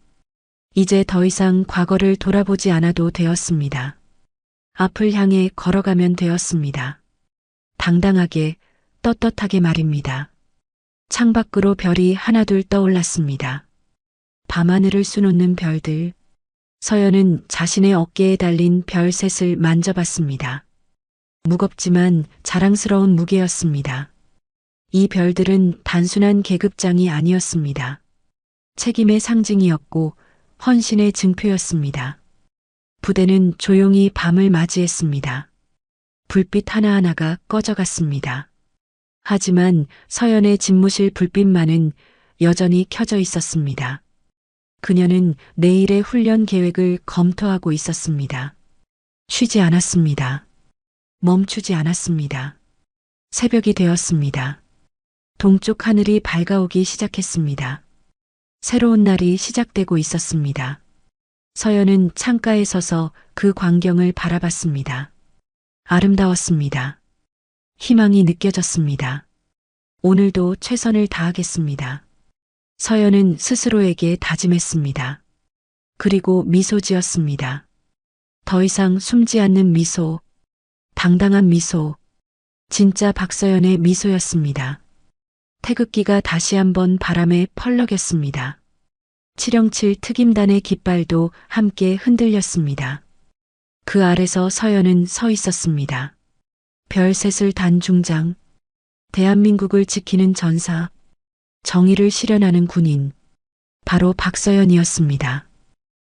이제 더 이상 과거를 돌아보지 않아도 되었습니다. 앞을 향해 걸어가면 되었습니다. 당당하게, 떳떳하게 말입니다. 창밖으로 별이 하나둘 떠올랐습니다. 밤하늘을 수놓는 별들. 서연은 자신의 어깨에 달린 별셋을 만져봤습니다. 무겁지만 자랑스러운 무게였습니다. 이 별들은 단순한 계급장이 아니었습니다. 책임의 상징이었고 헌신의 증표였습니다. 부대는 조용히 밤을 맞이했습니다. 불빛 하나하나가 꺼져갔습니다. 하지만 서연의 집무실 불빛만은 여전히 켜져 있었습니다. 그녀는 내일의 훈련 계획을 검토하고 있었습니다. 쉬지 않았습니다. 멈추지 않았습니다. 새벽이 되었습니다. 동쪽 하늘이 밝아오기 시작했습니다. 새로운 날이 시작되고 있었습니다. 서연은 창가에 서서 그 광경을 바라봤습니다. 아름다웠습니다. 희망이 느껴졌습니다. 오늘도 최선을 다하겠습니다. 서연은 스스로에게 다짐했습니다. 그리고 미소 지었습니다. 더 이상 숨지 않는 미소, 당당한 미소, 진짜 박서연의 미소였습니다. 태극기가 다시 한번 바람에 펄럭였습니다. 707 특임단의 깃발도 함께 흔들렸습니다. 그 아래서 서연은 서 있었습니다. 별셋을 단 중장, 대한민국을 지키는 전사, 정의를 실현하는 군인, 바로 박서연이었습니다.